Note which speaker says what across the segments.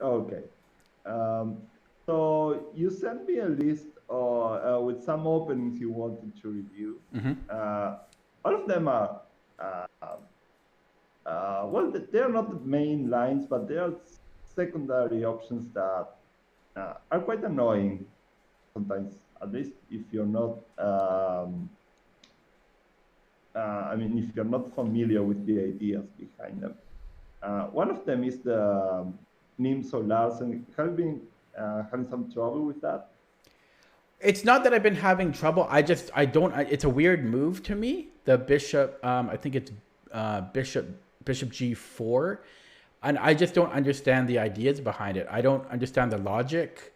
Speaker 1: Okay. Um, so you sent me a list with some openings you wanted to review. Uh, all of them are, uh, well, they're not the main lines, but they are secondary options that are quite annoying sometimes, at least if you're not, I mean, if you're not familiar with the ideas behind them. One of them is the Nimzo-Larsen. Have you been having some trouble with that?
Speaker 2: It's not that I've been having trouble. I don't. It's a weird move to me. The bishop. I think it's bishop g4, and I just don't understand the ideas behind it. I don't understand the logic.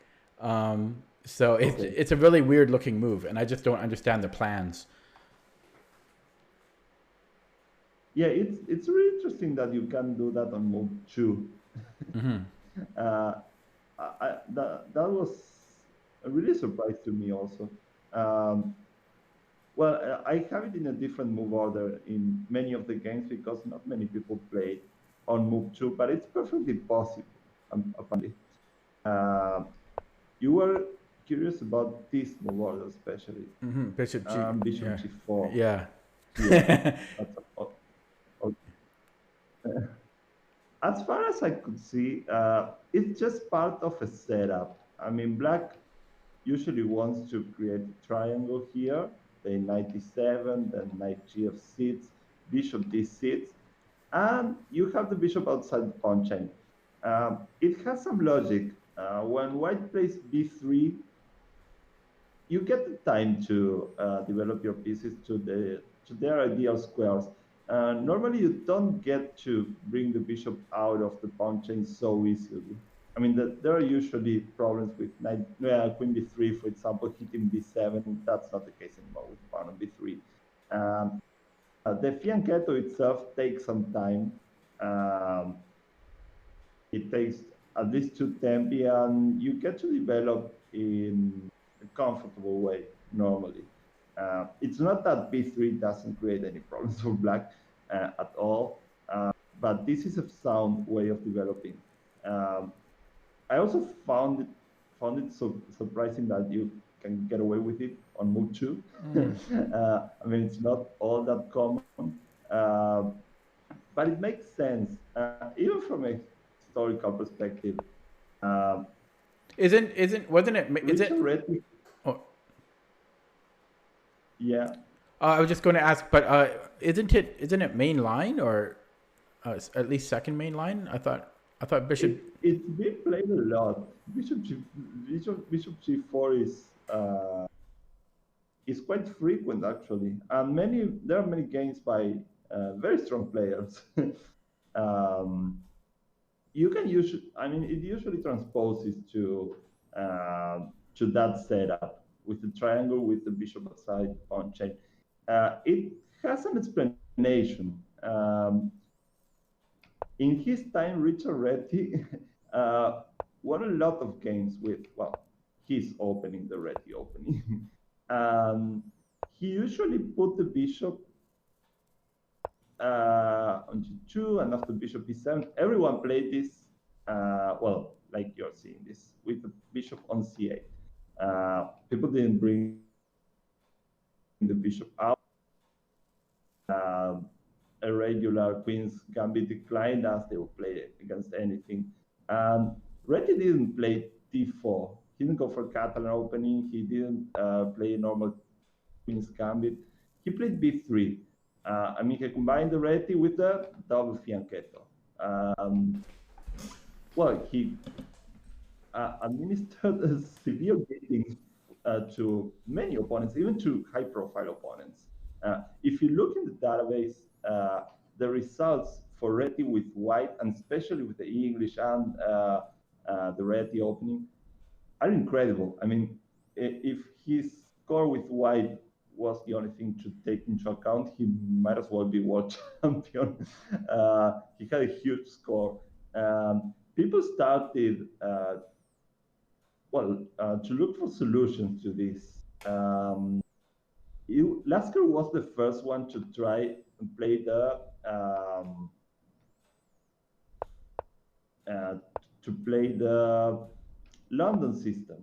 Speaker 2: So
Speaker 1: Okay.
Speaker 2: it's a really weird looking move, and I just don't understand the plans.
Speaker 1: Yeah, it's really interesting that you can do that on move two. uh, that was a really surprise to me also. Um, well, I have it in a different move order in many of the games because not many people play on move two, but it's perfectly possible. Apparently, uh, you were curious about this move order, especially
Speaker 2: Bishop g.
Speaker 1: Bishop
Speaker 2: Yeah,
Speaker 1: g4.
Speaker 2: yeah.
Speaker 1: Yeah, that's as far as I could see, it's just part of a setup. I mean, black usually wants to create a triangle here, the knight d7, then knight g of 6, bishop d6, and you have the bishop outside the pawn chain. It has some logic. When white plays b3, you get the time to develop your pieces to their ideal squares. Normally, you don't get to bring the bishop out of the pawn chain so easily. I mean, there are usually problems with queen b3, for example, hitting b7. That's not the case anymore with pawn on b3. Um, the fianchetto itself takes some time. Um, it takes at least two tempi, and you get to develop in a comfortable way normally. It's not that b3 doesn't create any problems for black at all, but this is a sound way of developing. Um, I also found it so surprising that you can get away with it on move two. I mean, it's not all that common, uh, but it makes sense, even from a historical perspective. Um,
Speaker 2: Wasn't it? Is
Speaker 1: Richard
Speaker 2: it?
Speaker 1: Reddick,
Speaker 2: Oh,
Speaker 1: yeah,
Speaker 2: I was just going to ask, but isn't it? Isn't it main line or at least second main line? I thought Bishop.
Speaker 1: it's been played a lot. Bishop G4 is quite frequent actually, and there are many games by very strong players. um, you can use, I mean, it usually transposes to that setup with the triangle with the bishop aside pawn chain. It has an explanation. In his time, Richard Reddy uh, won a lot of games with, well, his opening, the Reddy opening. um, he usually put the bishop on g2, and after bishop e7, everyone played this, well, like you're seeing this, with the bishop on c8. People didn't bring the bishop out. Um, a regular queen's gambit declined as they would play against anything. And Reddy didn't play d4. He didn't go for Catalan opening. He didn't play normal queen's gambit. He played b3. I mean, he combined the Reddy with the double fianchetto. Um, well, he administered severe beatings to many opponents, even to high-profile opponents. If you look in the database, the results for Reddy with white, and especially with the English and the Reddy opening, are incredible. I mean, if his score with white was the only thing to take into account, he might as well be world champion. He had a huge score. People started to look for solutions to this. Lasker was the first one to try and play um, uh, to play the London system.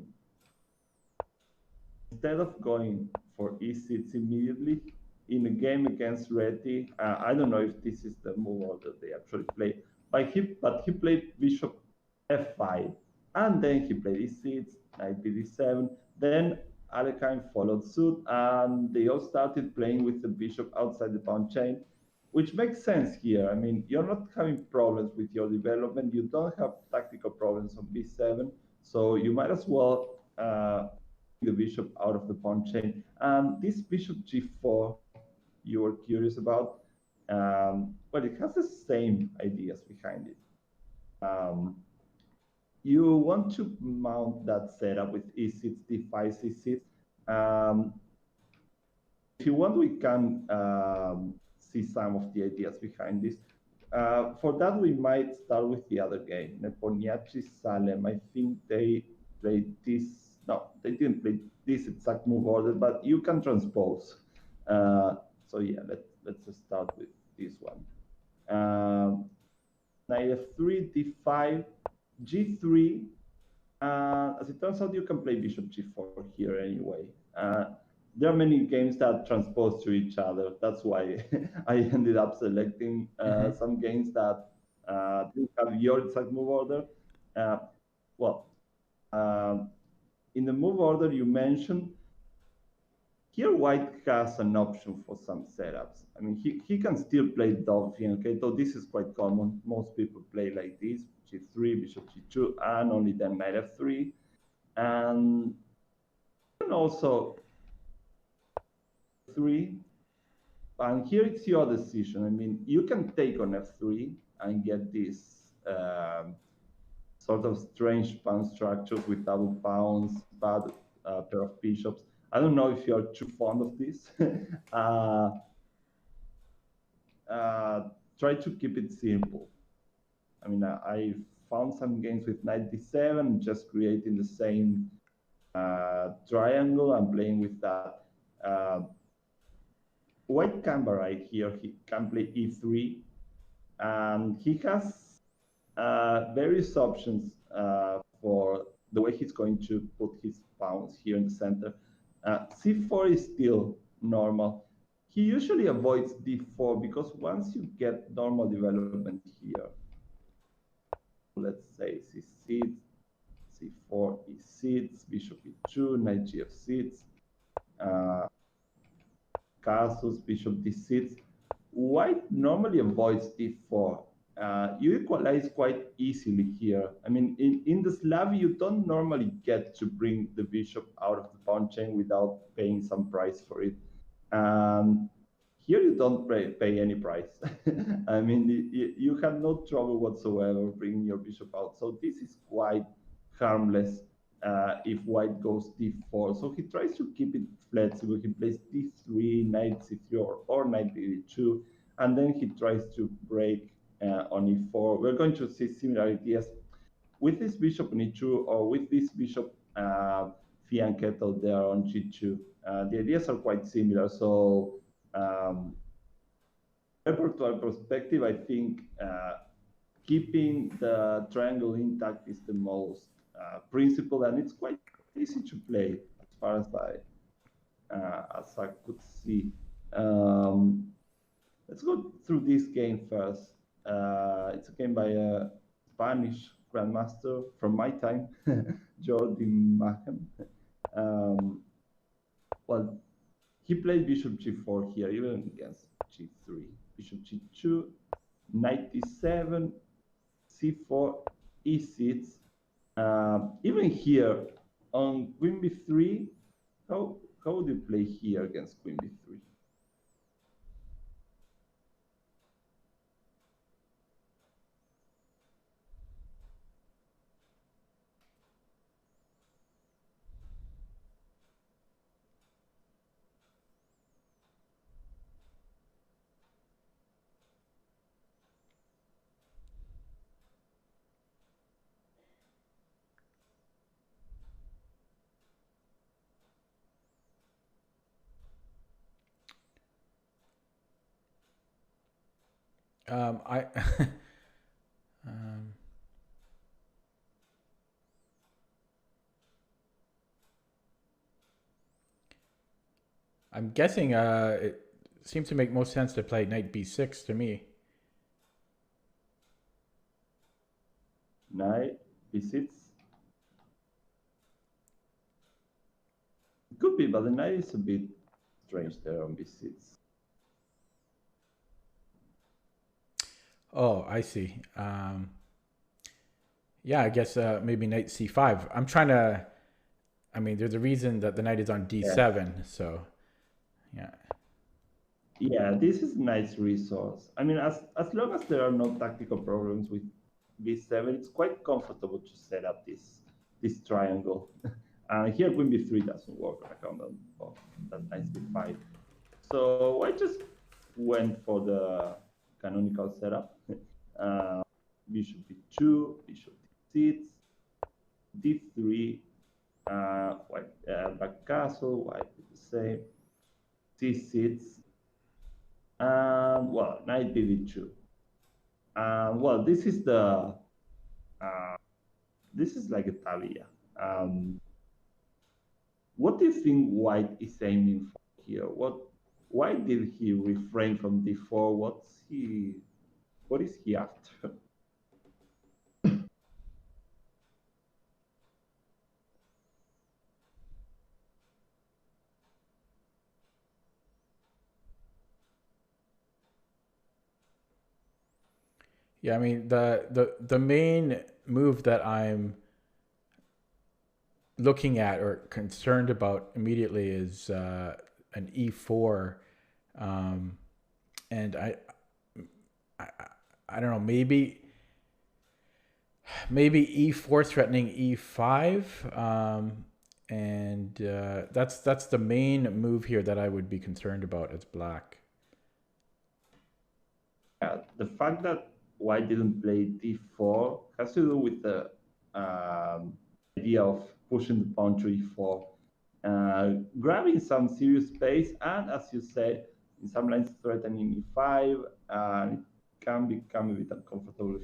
Speaker 1: Instead of going for e6 immediately in a game against Reti, I don't know if this is the move order they actually play, but he played bishop f5, and then he played e6, knight d7. Then Alekhine followed suit, and they all started playing with the bishop outside the pawn chain, which makes sense here. I mean, you're not having problems with your development. You don't have tactical problems on b7, so you might as well the bishop out of the pawn chain. And this bishop g4 you were curious about, well, it has the same ideas behind it. You want to mount that setup with e6, d5, c6. Um, if you want, we can see some of the ideas behind this. For that, we might start with the other game, Nepomniachtchi Salem. I think they played this. No, they didn't play this exact move order, but you can transpose. So yeah, let's just start with this one. Knight f3, d5, g3. As it turns out, you can play bishop g4 here anyway. There are many games that transpose to each other. That's why I ended up selecting some games that didn't have your exact move order. Uh, well, in the move order you mentioned, here white has an option for some setups. I mean, he can still play Dolphin, okay? So this is quite common. Most people play like this, g3, bishop g2, and only then knight f3. And also 3. And here it's your decision. I mean, you can take on f3 and get this sort of strange pawn structures with double pawns, bad pair of bishops. I don't know if you're too fond of this. uh, uh, Try to keep it simple. I mean, I found some games with knight d7, just creating the same triangle and playing with that. White can vary here. He can play e3, and he has various options for the way he's going to put his pawns here in the center. C4 is still normal. He usually avoids d4 because once you get normal development here, let's say c6, c4, e6, bishop e2, knight gf6, uh, castles, bishop d6. White normally avoids d4. You equalize quite easily here. I mean, in the Slav, you don't normally get to bring the bishop out of the pawn chain without paying some price for it. Here you don't pay any price. I mean, you have no trouble whatsoever bringing your bishop out. So this is quite harmless if white goes d4. So he tries to keep it flexible. He plays d3, knight c3, or knight d2, and then he tries to break on e4. We're going to see similar ideas with this bishop on e2 or with this bishop fianchetto there on g2. The ideas are quite similar. So repertoire perspective, I think keeping the triangle intact is the most principle, and it's quite easy to play as far as I could see. Let's go through this game first. It's a game by a Spanish grandmaster from my time, Jordi Machen. Well, he played bishop g4 here, even against g3. Bishop g2, knight d7, c4, e6. Even here on queen b3, how would you play here against queen b3?
Speaker 2: I um, I'm guessing it seems to make most sense to play knight b6 to me.
Speaker 1: Knight b6. It could be, but the knight is a bit strange there on b6.
Speaker 2: Oh, I see. Yeah, I guess maybe knight c5. I'm trying to. I mean, there's a reason that the knight is on d7. So, yeah.
Speaker 1: Yeah, this is a nice resource. I mean, as long as there are no tactical problems with b7, it's quite comfortable to set up this triangle. Here queen b3 doesn't work on account of that knight c5. So I just went for the canonical setup. Bishop b2, bishop d6, d3, white back castle, white did the same, c6, and well, knight bb2. Well, this is like a tabia. What do you think white is aiming for here? Why did he refrain from d4? What is he after?
Speaker 2: Yeah, I mean the main move that I'm looking at or concerned about immediately is an e4, and I I don't know, maybe e4 threatening e5, and that's the main move here that I would be concerned about as black.
Speaker 1: The fact that white didn't play d4 has to do with the idea of pushing the pawn to e4, grabbing some serious space, and as you said, in some lines threatening e5, and it can become a bit uncomfortable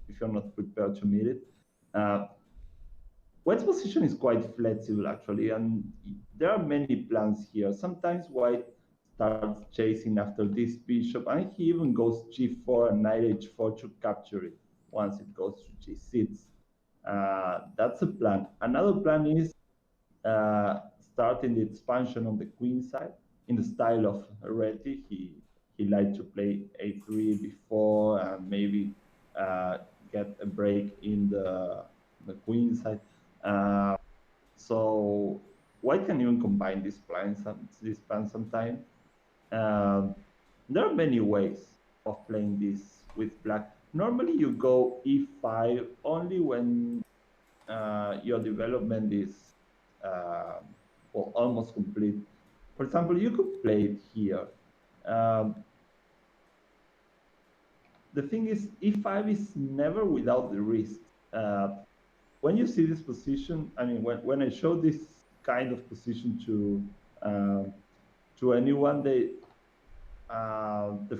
Speaker 1: if you're not prepared to meet it. White's position is quite flexible, actually, and there are many plans here. Sometimes white starts chasing after this bishop, and he even goes g4 and knight h4 to capture it once it goes to g6. That's a plan. Another plan is starting the expansion on the queen side in the style of Reti. He liked to play a3 before and maybe get a break in the queen side. So white can even combine these plans sometimes. There are many ways of playing this with black. Normally you go e5 only when your development is well, almost complete. For example, you could play it here. The thing is, e5 is never without the risk. When you see this position, I mean, when I show this kind of position to anyone, the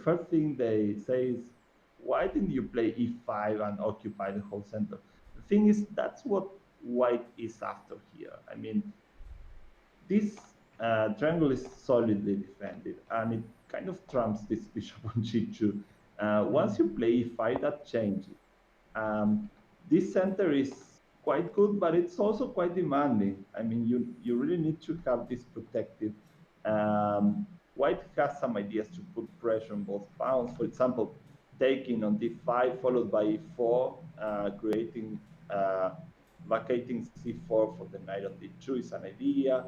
Speaker 1: first thing they say is, why didn't you play e5 and occupy the whole center? The thing is, that's what white is after here. I mean, this triangle is solidly defended, and it kind of trumps this bishop on g2. Once you play e5, that changes. This center is quite good, but it's also quite demanding. I mean, you really need to have this protected. White has some ideas to put pressure on both pawns. For example, taking on d5 followed by e4, creating vacating c4 for the knight on d2 is an idea.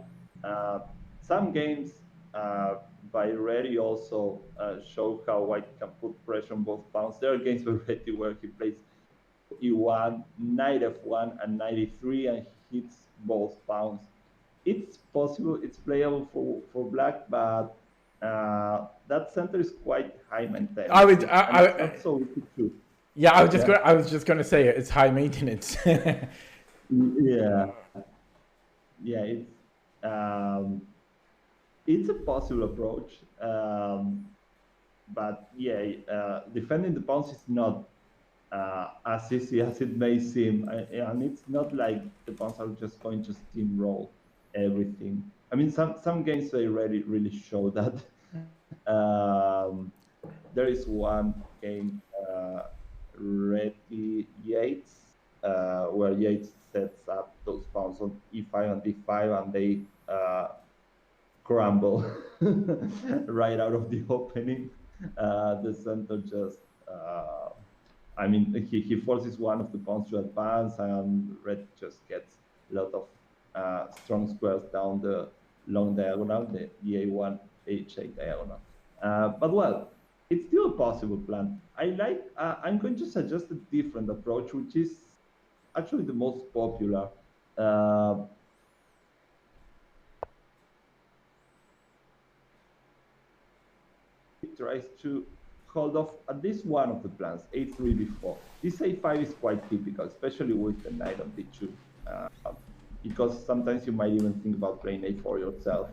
Speaker 1: Some games by Reddy also show how white can put pressure on both pawns. There are games by Reddy where he plays e1, knight f1, and knight e3, and hits both pawns. It's possible, it's playable for black, but that center is quite high maintenance. It's not so easy to.
Speaker 2: Yeah, I was just gonna say it's high maintenance.
Speaker 1: Yeah, it's a possible approach, but defending the pawns is not as easy as it may seem, and it's not like the pawns are just going to steamroll. everything. I mean, some games they really show that. Um, there is one game, Ready Yates, where Yates sets up those pawns on e5 and d5, and they crumble right out of the opening. The center just, I mean, he forces one of the pawns to advance, and red just gets a lot of strong squares down the long diagonal, the a1, h8 diagonal. But well, it's still a possible plan. I'm going to suggest a different approach, which is actually the most popular. Uh, Tries to hold off at least one of the plans, a3 before. This a5 is quite typical, especially with the knight on d2, because sometimes you might even think about playing a4 yourself.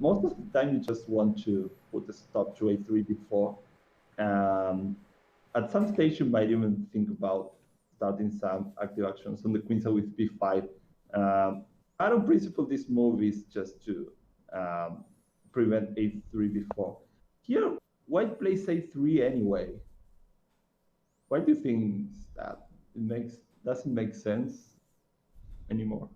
Speaker 1: Most of the time, you just want to put a stop to a3 before. At some stage, you might even think about starting some active actions on the queen side with b5. Out of principle, this move is just to prevent a3 before. Here, white plays a3 anyway. Why do you think that? It doesn't make sense anymore.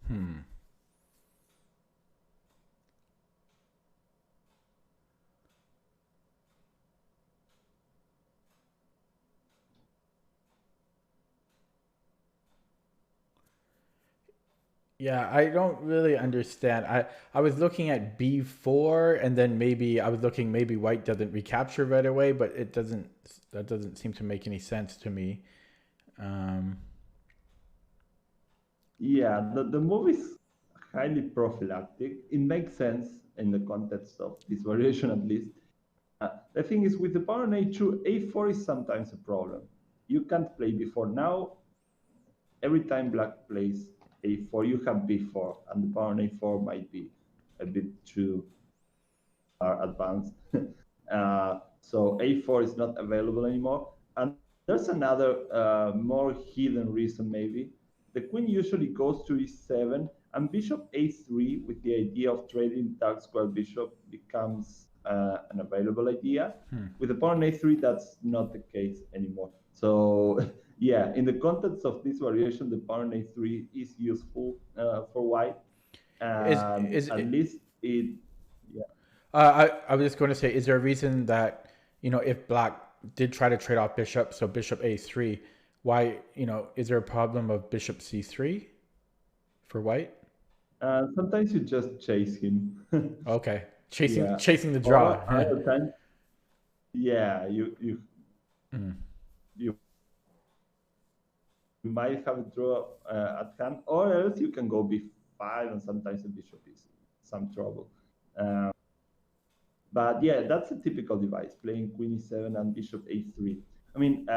Speaker 2: Hmm. Yeah, I don't really understand. I was looking at B4, and then maybe I was looking, maybe white doesn't recapture right away, but it doesn't, that doesn't seem to make any sense to me. Um,
Speaker 1: Yeah, the move is highly prophylactic. It makes sense in the context of this variation, at least. The thing is, with the pawn on a2, a4 is sometimes a problem. You can't play before. Now, every time black plays a4, you have b4, and the pawn on a4 might be a bit too advanced. So a4 is not available anymore. And there's another more hidden reason, maybe. The queen usually goes to e7, and bishop a3, with the idea of trading dark square bishop, becomes an available idea. With the pawn on a3, that's not the case anymore. So yeah, in the context of this variation, the pawn on a3 is useful for white, and
Speaker 2: is
Speaker 1: at least it, yeah.
Speaker 2: I was just going to say, is there a reason that, if black did try to trade off bishop, so bishop a3, why, is there a problem of bishop c3 for white?
Speaker 1: Sometimes you just chase him.
Speaker 2: Okay, chasing
Speaker 1: Yeah.
Speaker 2: chasing the draw.
Speaker 1: Or other times, yeah,
Speaker 2: Mm.
Speaker 1: you might have a draw at hand, or else you can go b5, and sometimes the bishop is some trouble. Um, but yeah, that's a typical device, playing queen e7 and bishop a3. I mean,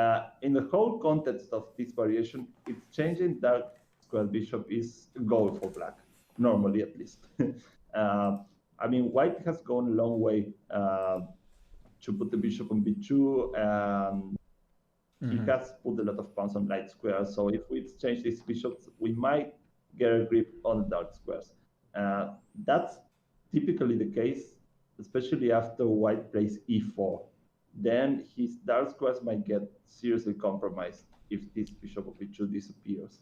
Speaker 1: in the whole context of this variation, it's changing dark square bishop is a goal for black, normally at least. uh, I mean, white has gone a long way to put the bishop on b2, and he
Speaker 2: Mm-hmm.
Speaker 1: has put a lot of pawns on light squares. So if we exchange these bishops, we might get a grip on the dark squares. That's typically the case, especially after white plays e4. Then his dark squares might get seriously compromised if this bishop of e2 disappears.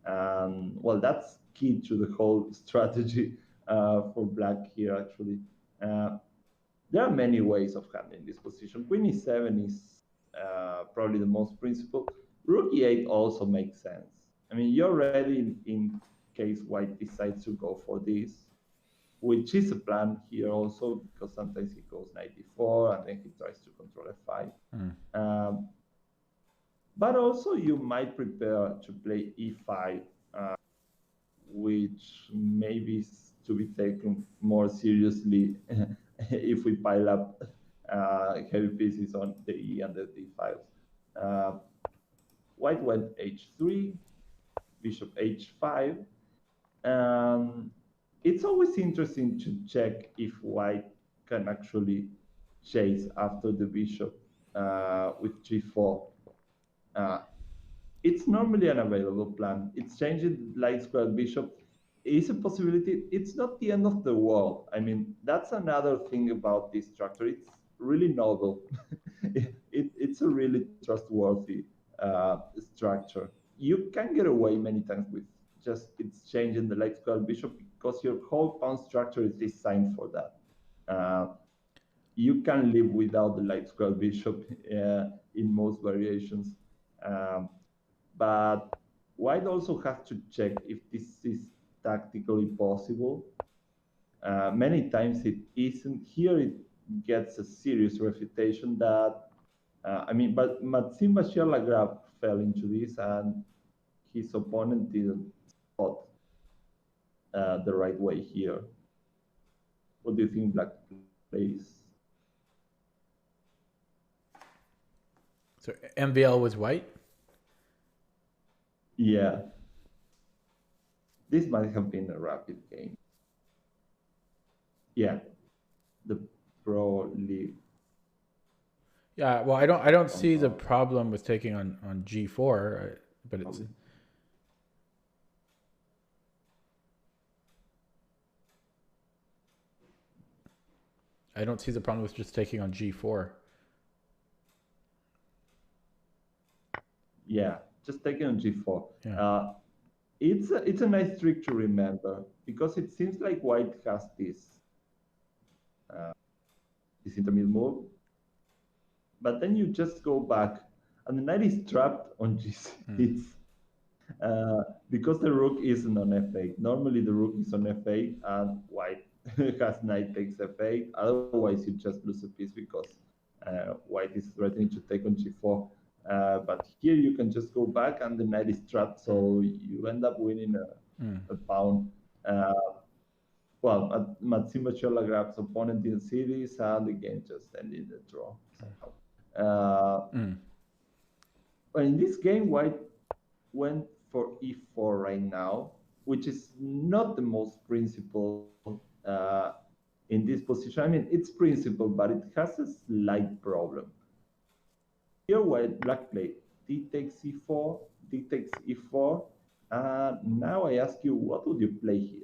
Speaker 1: And well, that's key to the whole strategy for black here, actually. Uh, there are many ways of handling this position. Queen e7 is probably the most principled. Rook e8 also makes sense. I mean, you're ready in case white decides to go for this. which is a plan here also because sometimes he goes 94 and then he tries to control f5. Um, but also you might prepare to play e5, which maybe is to be taken more seriously if we pile up heavy pieces on the e and the d files. White went h3, bishop h5. It's always interesting to check if white can actually chase after the bishop with g4. Uh, it's normally an available plan. It's changing light square bishop is a possibility. It's not the end of the world. I mean, that's another thing about this structure. It's really novel. It's a really trustworthy structure. You can get away many times with just it's changing the light square bishop because your whole pawn structure is designed for that. You can live without the light square bishop in most variations. Um, but white also has to check if this is tactically possible. Many times it isn't. Here it gets a serious refutation that, but Maxime Vachier-Lagrave fell into this and his opponent didn't spot the right way here. What do you think black plays?
Speaker 2: So MVL was white?
Speaker 1: Yeah. This might have been a rapid game. Yeah. The pro league.
Speaker 2: Yeah, well, I don't see the problem with taking on g4, but it's I don't see the problem with just taking on g4.
Speaker 1: Yeah, just taking on g4.
Speaker 2: Yeah.
Speaker 1: It's a nice trick to remember because it seems like white has this intermediate move, but then you just go back and the knight is trapped on g6 because the rook isn't on f8. Normally the rook is on f8 and white has knight takes f8. Otherwise you just lose a piece because white is threatening to take on g4. But here you can just go back and the knight is trapped, so you end up winning a pawn. Well, Maxime Vachier-Lagrave's opponent didn't see this, and the game just ended in a draw somehow. But in this game, white went for e4 right now, which is not the most principled in this position. I mean, it's principled, but it has a slight problem. Here, white black played d takes e4, d takes e4. Now I ask you, what would you play here?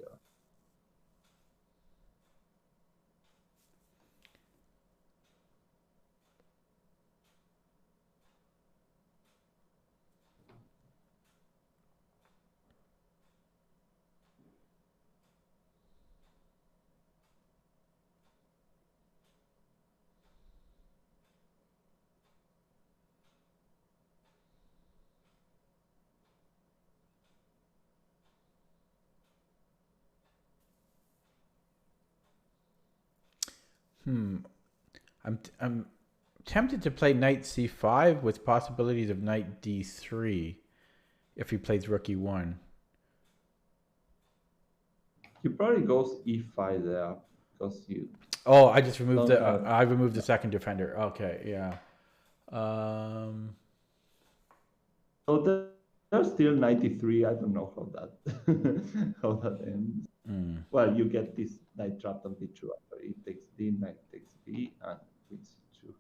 Speaker 2: I'm tempted to play knight c5 with possibilities of knight d3 if he plays rook e1.
Speaker 1: He probably goes e5 there because you.
Speaker 2: Oh, I just removed I removed the second defender. Okay, yeah.
Speaker 1: So there's still 93. I don't know how that ends. Well, you get this knight trapped on b2 after it takes d, knight takes b, and queen c2.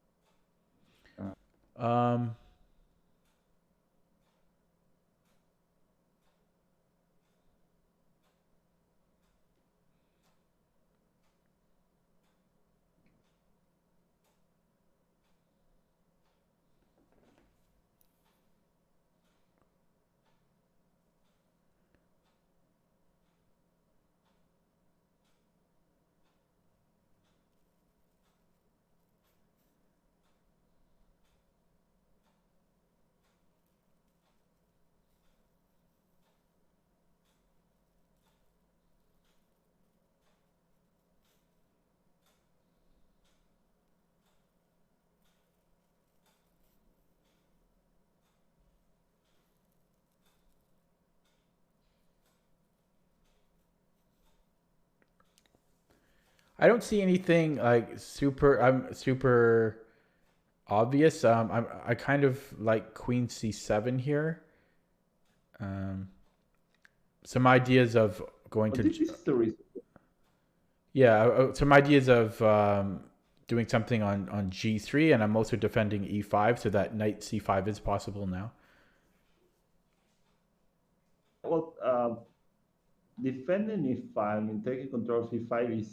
Speaker 2: I don't see anything like super obvious. I kind of like Queen C7 here. Um, some ideas of going
Speaker 1: But
Speaker 2: to
Speaker 1: this is the reason.
Speaker 2: yeah, some ideas of doing something on G3, and I'm also defending E5, so that knight C5 is possible now.
Speaker 1: Well, defending E5, I mean, taking control of E5 is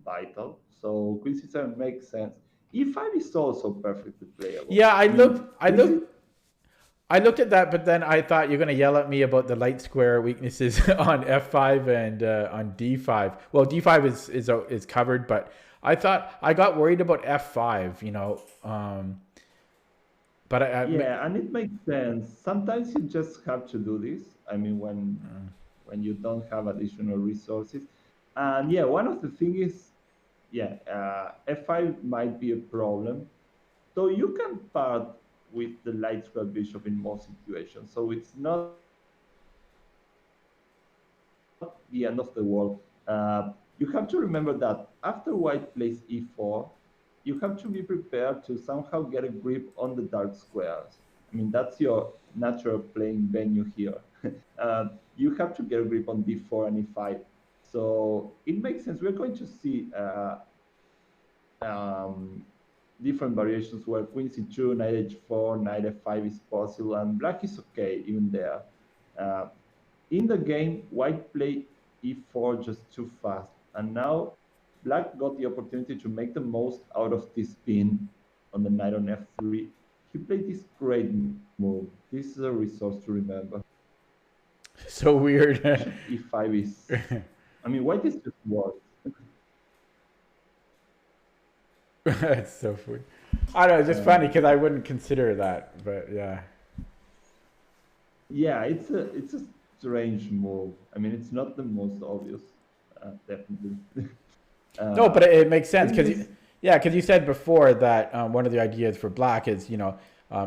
Speaker 1: vital. So Queen C7 makes sense. E5 is also perfectly playable.
Speaker 2: Yeah,
Speaker 1: I mean, this is
Speaker 2: I looked at that, but then I thought you're going to yell at me about the light square weaknesses on F5 and on D5. Well, D5 is covered, but I thought I got worried about F5. But
Speaker 1: yeah, and it makes sense. Sometimes you just have to do this. I mean, when you don't have additional resources, and yeah, one of the things is yeah, F5 might be a problem. So you can part with the light square bishop in most situations. So it's not the end of the world. You have to remember that after white plays e4, you have to be prepared to somehow get a grip on the dark squares. I mean, that's your natural playing venue here. You have to get a grip on d4 and e5. So it makes sense. We're going to see um, different variations where queen c2, knight h4, knight f5 is possible, and black is okay even there. Uh, in the game, white played e4 just too fast, and now black got the opportunity to make the most out of this pin on the knight on f3. He played this great move. This is a resource to remember.
Speaker 2: so weird.
Speaker 1: Bishop e5 is, I mean, white is just worse.
Speaker 2: That's so funny. I don't know, it's just funny because I wouldn't consider that, but yeah.
Speaker 1: Yeah, it's a strange move. I mean, it's not the most obvious, definitely.
Speaker 2: No, but it makes sense
Speaker 1: in
Speaker 2: because
Speaker 1: this,
Speaker 2: yeah, because you said before that one of the ideas for black is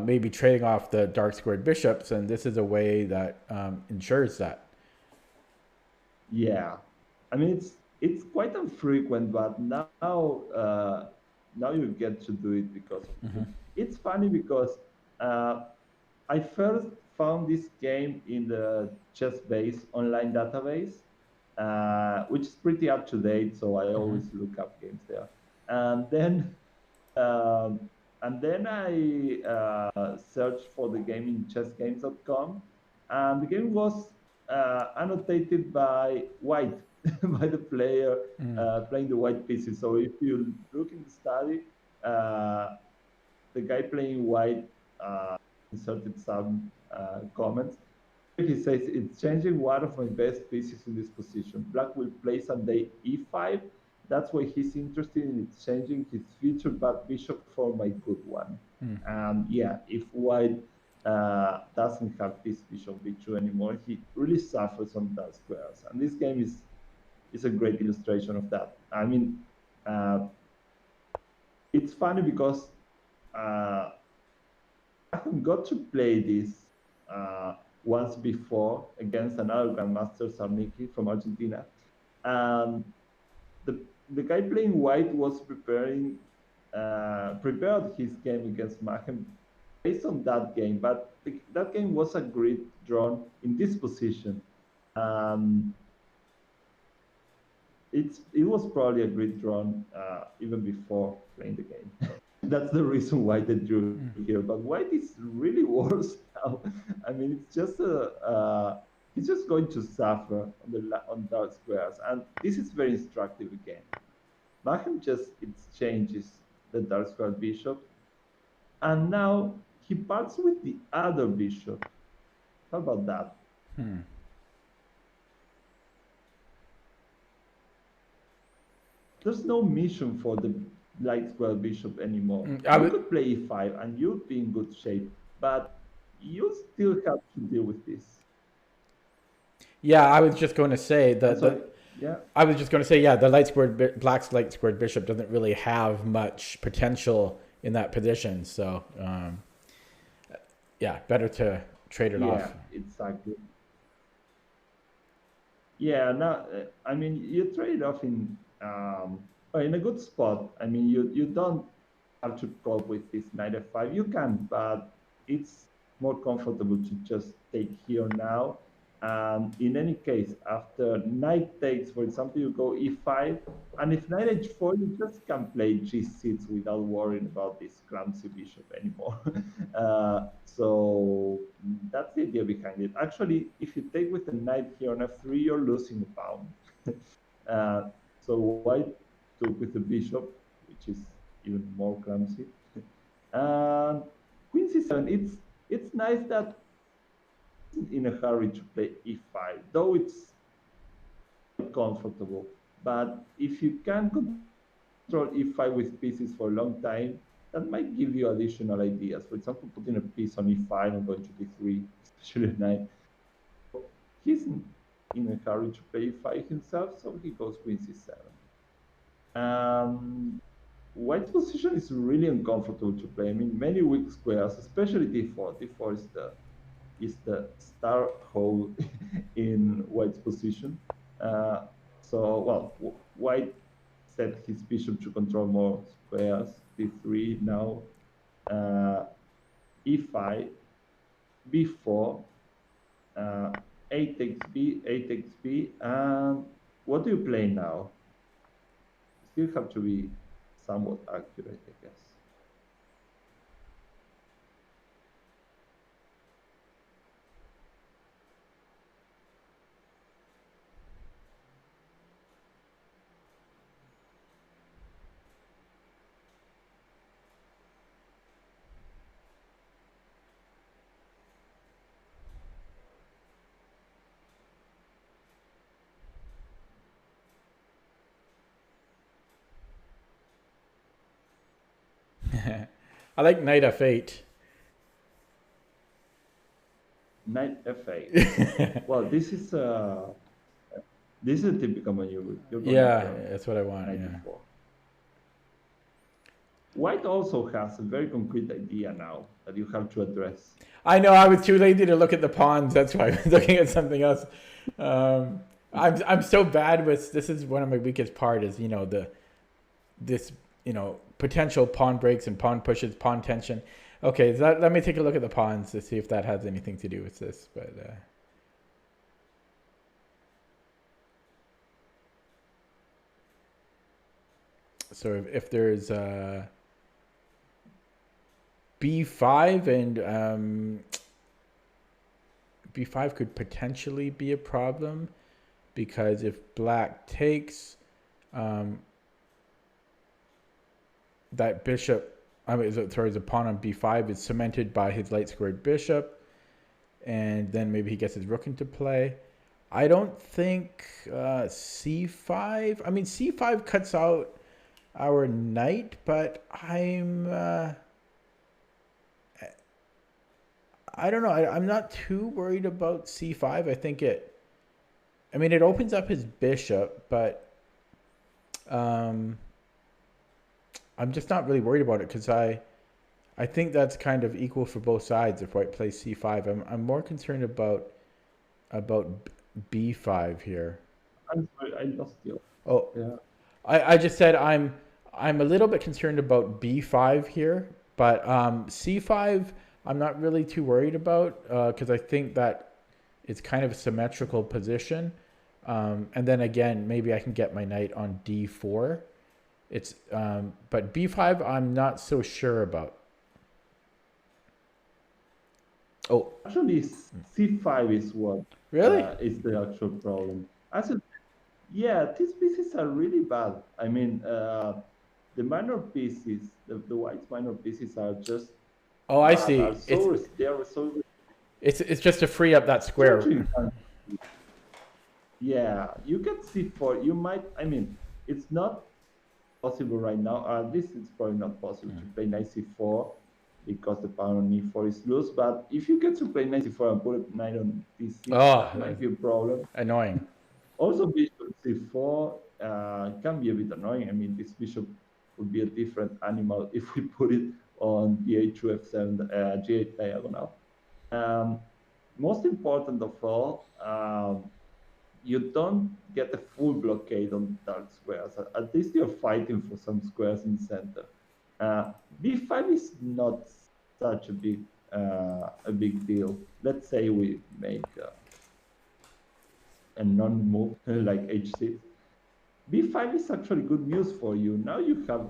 Speaker 2: maybe trading off the dark squared bishops, and this is a way that ensures that.
Speaker 1: yeah, I mean it's quite infrequent, but now you get to do it because of
Speaker 2: Mm-hmm.
Speaker 1: it. It's funny because uh, I first found this game in the chess base online database, which is pretty up to date. So I
Speaker 2: Mm-hmm.
Speaker 1: always look up games there. And then um, I searched for the game in chessgames.com, and the game was annotated by white, by the player
Speaker 2: Mm.
Speaker 1: playing the white pieces. So if you look in the study, uh, the guy playing white inserted some comments. He says it's changing one of my best pieces in this position. Black will play Sunday e5. That's why he's interested in changing his future bad bishop for my good one.
Speaker 2: Mm.
Speaker 1: And yeah, if white doesn't have this bishop b2 anymore, he really suffers on dark squares. And this game is a great illustration of that. I mean, uh, it's funny because uh, I have got to play this uh, once before against another grandmaster, Sarniki from Argentina, and the guy playing white was prepared his game against Mahem based on that game, but that game was a grid drawn in this position. Um, it was probably a grid drawn even before playing the game. That's the reason why they drew here. But white is really worse now. I mean, it's just he's just going to suffer on dark squares, and this is very instructive again. Mahem just exchanges the dark square bishop, and now he parts with the other bishop. How about that?
Speaker 2: Hmm.
Speaker 1: There's no mission for the light square bishop anymore. You could play e5 and you'd be in good shape, but you still have to deal with this.
Speaker 2: Yeah, I was just going to say
Speaker 1: yeah.
Speaker 2: I was just going to say, yeah, the light squared black's light squared bishop doesn't really have much potential in that position. So, yeah, better to trade it off.
Speaker 1: Yeah, exactly. Yeah, now I mean you trade off in in a good spot. I mean, you don't have to cope with this knight f5. You can, but it's more comfortable to just take here now. In any case, after knight takes, for example, you go e5, and if knight h4, you just can play g6 without worrying about this clumsy bishop anymore. So that's the idea behind it. Actually, if you take with the knight here on f3, you're losing a pawn. uh, so white took with the bishop, which is even more clumsy. And queen c7, it's nice that in a hurry to play e5, though it's comfortable. But if you can control e5 with pieces for a long time, that might give you additional ideas. For example, putting a piece on e5 and going to d3, especially at night. He's in a hurry to play e5 himself, so he goes queen c7. White's position is really uncomfortable to play. I mean, many weak squares, especially d4. d4 is the star hole in White's position. So, well, White set his bishop to control more squares. d3 now, e5, b4, a takes b, a takes b, and what do you play now? You still have to be somewhat accurate, I guess.
Speaker 2: I like knight f8.
Speaker 1: Knight f8. Well, this is a typical maneuver.
Speaker 2: Yeah, that's what I want. Yeah.
Speaker 1: Before. White also has a very concrete idea now that you have to address.
Speaker 2: I know I was too lazy to look at the pawns. That's why I was looking at something else. I'm so bad with this. Is one of my weakest part is potential pawn breaks and pawn pushes, pawn tension. Okay, so let me take a look at the pawns to see if that has anything to do with this. But so if there's b5 and b5 could potentially be a problem because if black takes that bishop, the pawn on b5 is cemented by his light squared bishop, and then maybe he gets his rook into play. I don't think c5. I mean, c5 cuts out our knight, but I don't know. I'm not too worried about c5. I think it opens up his bishop, but I'm just not really worried about it because I think that's kind of equal for both sides if white plays c5. I'm more concerned about b5 here.
Speaker 1: I'm sorry, I lost you.
Speaker 2: Oh,
Speaker 1: yeah.
Speaker 2: I just said I'm a little bit concerned about b5 here, but c5 I'm not really too worried about because I think that it's kind of a symmetrical position. And then again, maybe I can get my knight on d4. It's but b5 I'm not so sure about. Oh,
Speaker 1: actually, c5 is what
Speaker 2: really
Speaker 1: is the actual problem. Yeah, these pieces are really bad. I mean, the minor pieces, the white's minor pieces are just.
Speaker 2: Oh, I see. It's just to free up that square.
Speaker 1: Yeah, you can c4. You might. I mean, it's not possible right now. At least it's probably not possible to play knight c4 because the pawn on e4 is loose. But if you get to play knight c4 and put a knight on d6, that might be a problem.
Speaker 2: Annoying.
Speaker 1: Also, bishop c4 can be a bit annoying. I mean, this bishop would be a different animal if we put it on the h2 f7 g8 diagonal. Most important of all, you don't get a full blockade on dark squares. At least you're fighting for some squares in the center. B5 is not such a big deal. Let's say we make a non-move like h6. B5 is actually good news for you. Now you have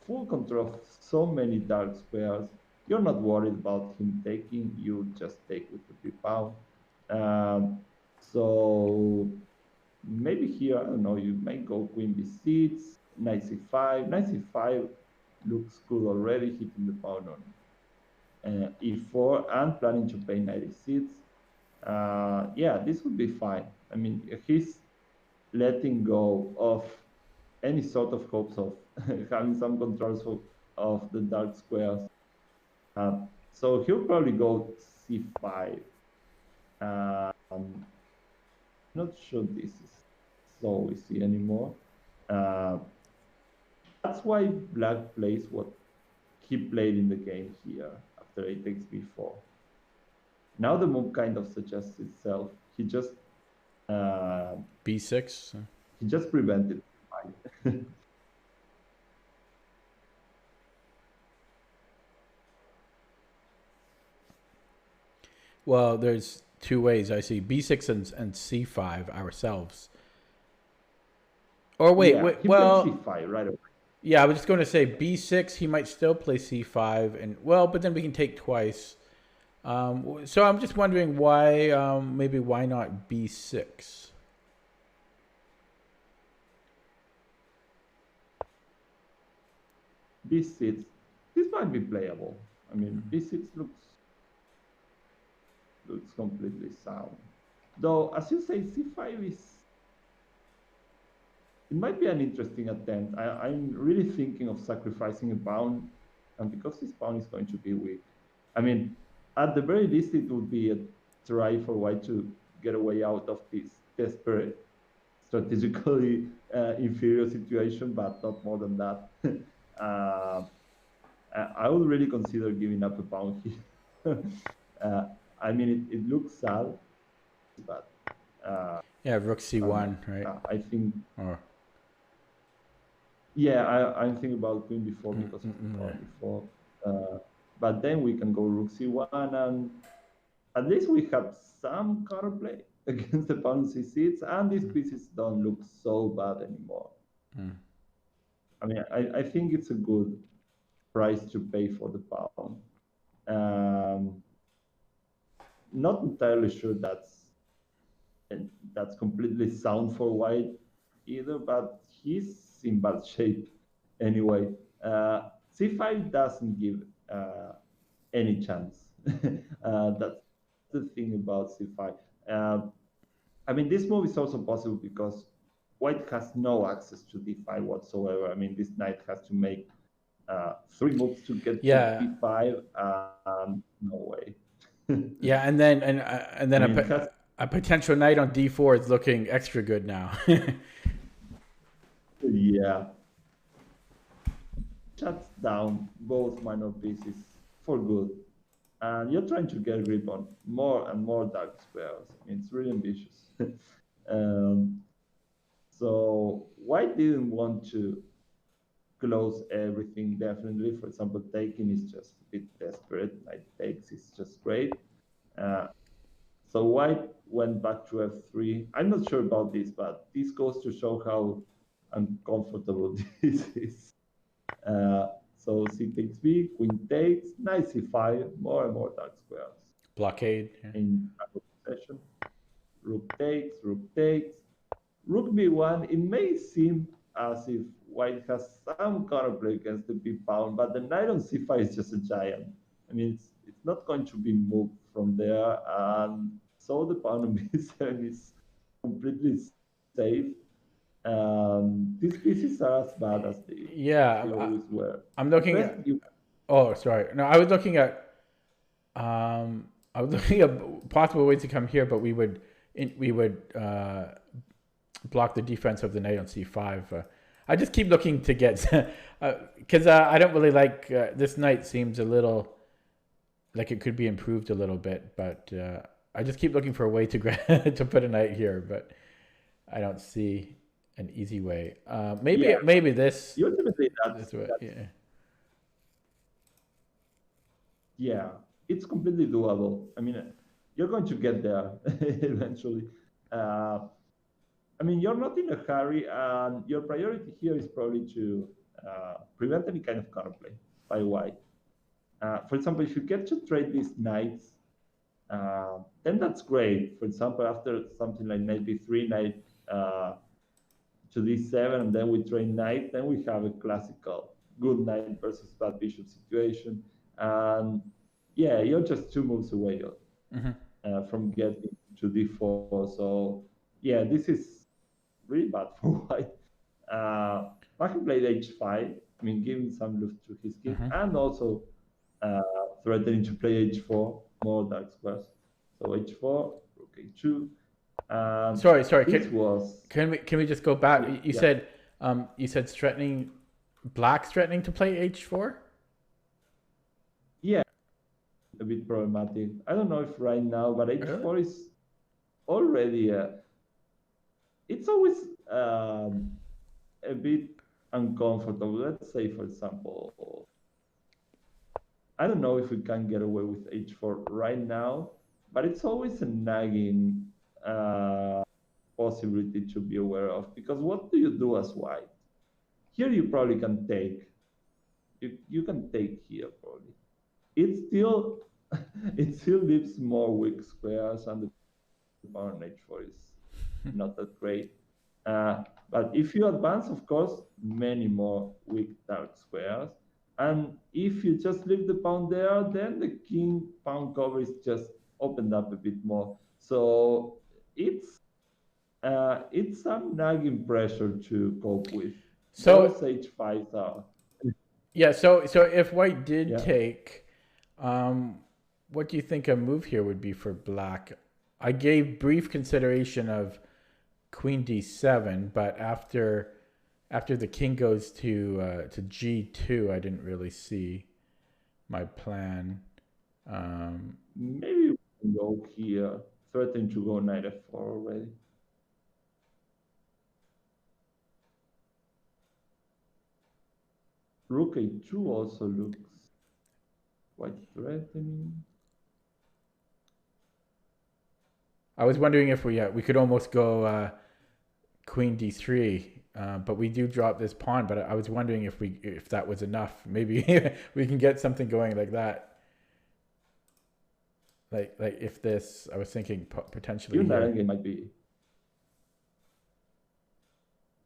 Speaker 1: full control of so many dark squares. You're not worried about him taking. You just take with the b-pawn. So maybe here, I don't know, you might go queen b6, knight c5. Knight c5 looks good already, hitting the pawn on e4 and planning to play knight e6. Yeah, this would be fine. I mean, he's letting go of any sort of hopes of having some controls of the dark squares. So he'll probably go c5. Not sure this is so easy anymore. That's why black plays what he played in the game here after a takes b4. Now the move kind of suggests itself. He just
Speaker 2: b6.
Speaker 1: He just prevented.
Speaker 2: Well, there's two ways I see: b6 and c5 ourselves. Or wait,
Speaker 1: Yeah,
Speaker 2: wait.
Speaker 1: he
Speaker 2: Well,
Speaker 1: played c5 right away.
Speaker 2: yeah, I was just going to say b6. He might still play c5, and well, but then we can take twice. So I'm just wondering why, maybe why not b6?
Speaker 1: b6. This might be playable. I mean, b6 looks completely sound. Though, as you say, c5 is. It might be an interesting attempt. I'm really thinking of sacrificing a pawn, and because this pawn is going to be weak. I mean, at the very least, it would be a try for white to get a way out of this desperate, strategically inferior situation, but not more than that. I would really consider giving up a pawn here. I mean, it looks sad, but
Speaker 2: Yeah, rook c1, right?
Speaker 1: I think.
Speaker 2: Or
Speaker 1: Yeah, I'm thinking about queen b4 because of the pawn b4. But then we can go rook c1, and at least we have some counterplay against the pawn c6, and these pieces don't look so bad anymore. I mean, I think it's a good price to pay for the pawn. Not entirely sure that's completely sound for white either, but he's in bad shape anyway. c5 doesn't give any chance. That's the thing about c5. I mean, this move is also possible because white has no access to d5 whatsoever. I mean, this knight has to make 3 moves to get to d5. No way.
Speaker 2: Yeah, and then a potential knight on d4 is looking extra good now.
Speaker 1: Yeah. Shuts down both minor pieces for good. And you're trying to get grip on more and more dark squares. I mean, it's really ambitious. So white didn't want to close everything, definitely. For example, taking is just a bit desperate. Knight takes is just great. So white went back to f3. I'm not sure about this, but this goes to show how uncomfortable this is. So c takes b, queen takes, knight c5, more and more dark squares.
Speaker 2: Blockade. Yeah.
Speaker 1: In possession. Rook takes, rook b1. It may seem as if white has some counterplay against the b pawn, but the knight on c5 is just a giant. I mean, it's not going to be moved from there, and so the pawn on b7 is completely safe. These pieces are as bad as they always were.
Speaker 2: I'm looking at. Oh, sorry. No, I was looking at. Possible ways to come here, but we would block the defense of the knight on c5. I just keep looking to get because I don't really like this knight. Seems a little like it could be improved a little bit, but I just keep looking for a way to to put a knight here. But I don't see an easy way.
Speaker 1: Yeah,
Speaker 2: Maybe this
Speaker 1: ultimately
Speaker 2: this way.
Speaker 1: that's
Speaker 2: Yeah.
Speaker 1: yeah, it's completely doable. I mean, you're going to get there eventually. Uh, I mean, you're not in a hurry, and your priority here is probably to prevent any kind of counterplay by white. For example, if you get to trade these knights, then that's great. For example, after something like knight b3, knight to d7, and then we trade knight, then we have a classical good knight versus bad bishop situation. And yeah, you're just two moves away
Speaker 2: Mm-hmm.
Speaker 1: from getting to d4. So yeah, this is really bad for white. Maka played h5, I mean, giving some loose to his king,
Speaker 2: Mm-hmm.
Speaker 1: and also uh, threatening to play h4, more dark squares. So h4, rook h2.
Speaker 2: Sorry.
Speaker 1: This was,
Speaker 2: Can we just go back?
Speaker 1: yeah,
Speaker 2: You said threatening black's threatening to play h4.
Speaker 1: yeah, a bit problematic. I don't know if right now, but
Speaker 2: Really?
Speaker 1: h4 is already, it's always a bit uncomfortable. Let's say, for example, I don't know if we can get away with h4 right now, but it's always a nagging possibility to be aware of, because what do you do as white? Here you probably can take. You can take here probably. It still it still leaves more weak squares, and the power on h4 is not that great. But if you advance, of course, many more weak dark squares. And if you just leave the pawn there, then the king pawn cover is just opened up a bit more. So it's some nagging pressure to cope with.
Speaker 2: So
Speaker 1: Those h5s are,
Speaker 2: yeah, so if white did
Speaker 1: yeah.
Speaker 2: take, um, what do you think a move here would be for black? I gave brief consideration of queen d7, but after the king goes to g2, I didn't really see my plan.
Speaker 1: Maybe we can go here, threaten to go knight f4 already. Rook a2 also looks quite threatening.
Speaker 2: I was wondering if we could almost go queen d3, but we do drop this pawn. But I was wondering if that was enough. Maybe we can get something going like that. Like if this, I was thinking potentially
Speaker 1: Even that
Speaker 2: here.
Speaker 1: endgame might be.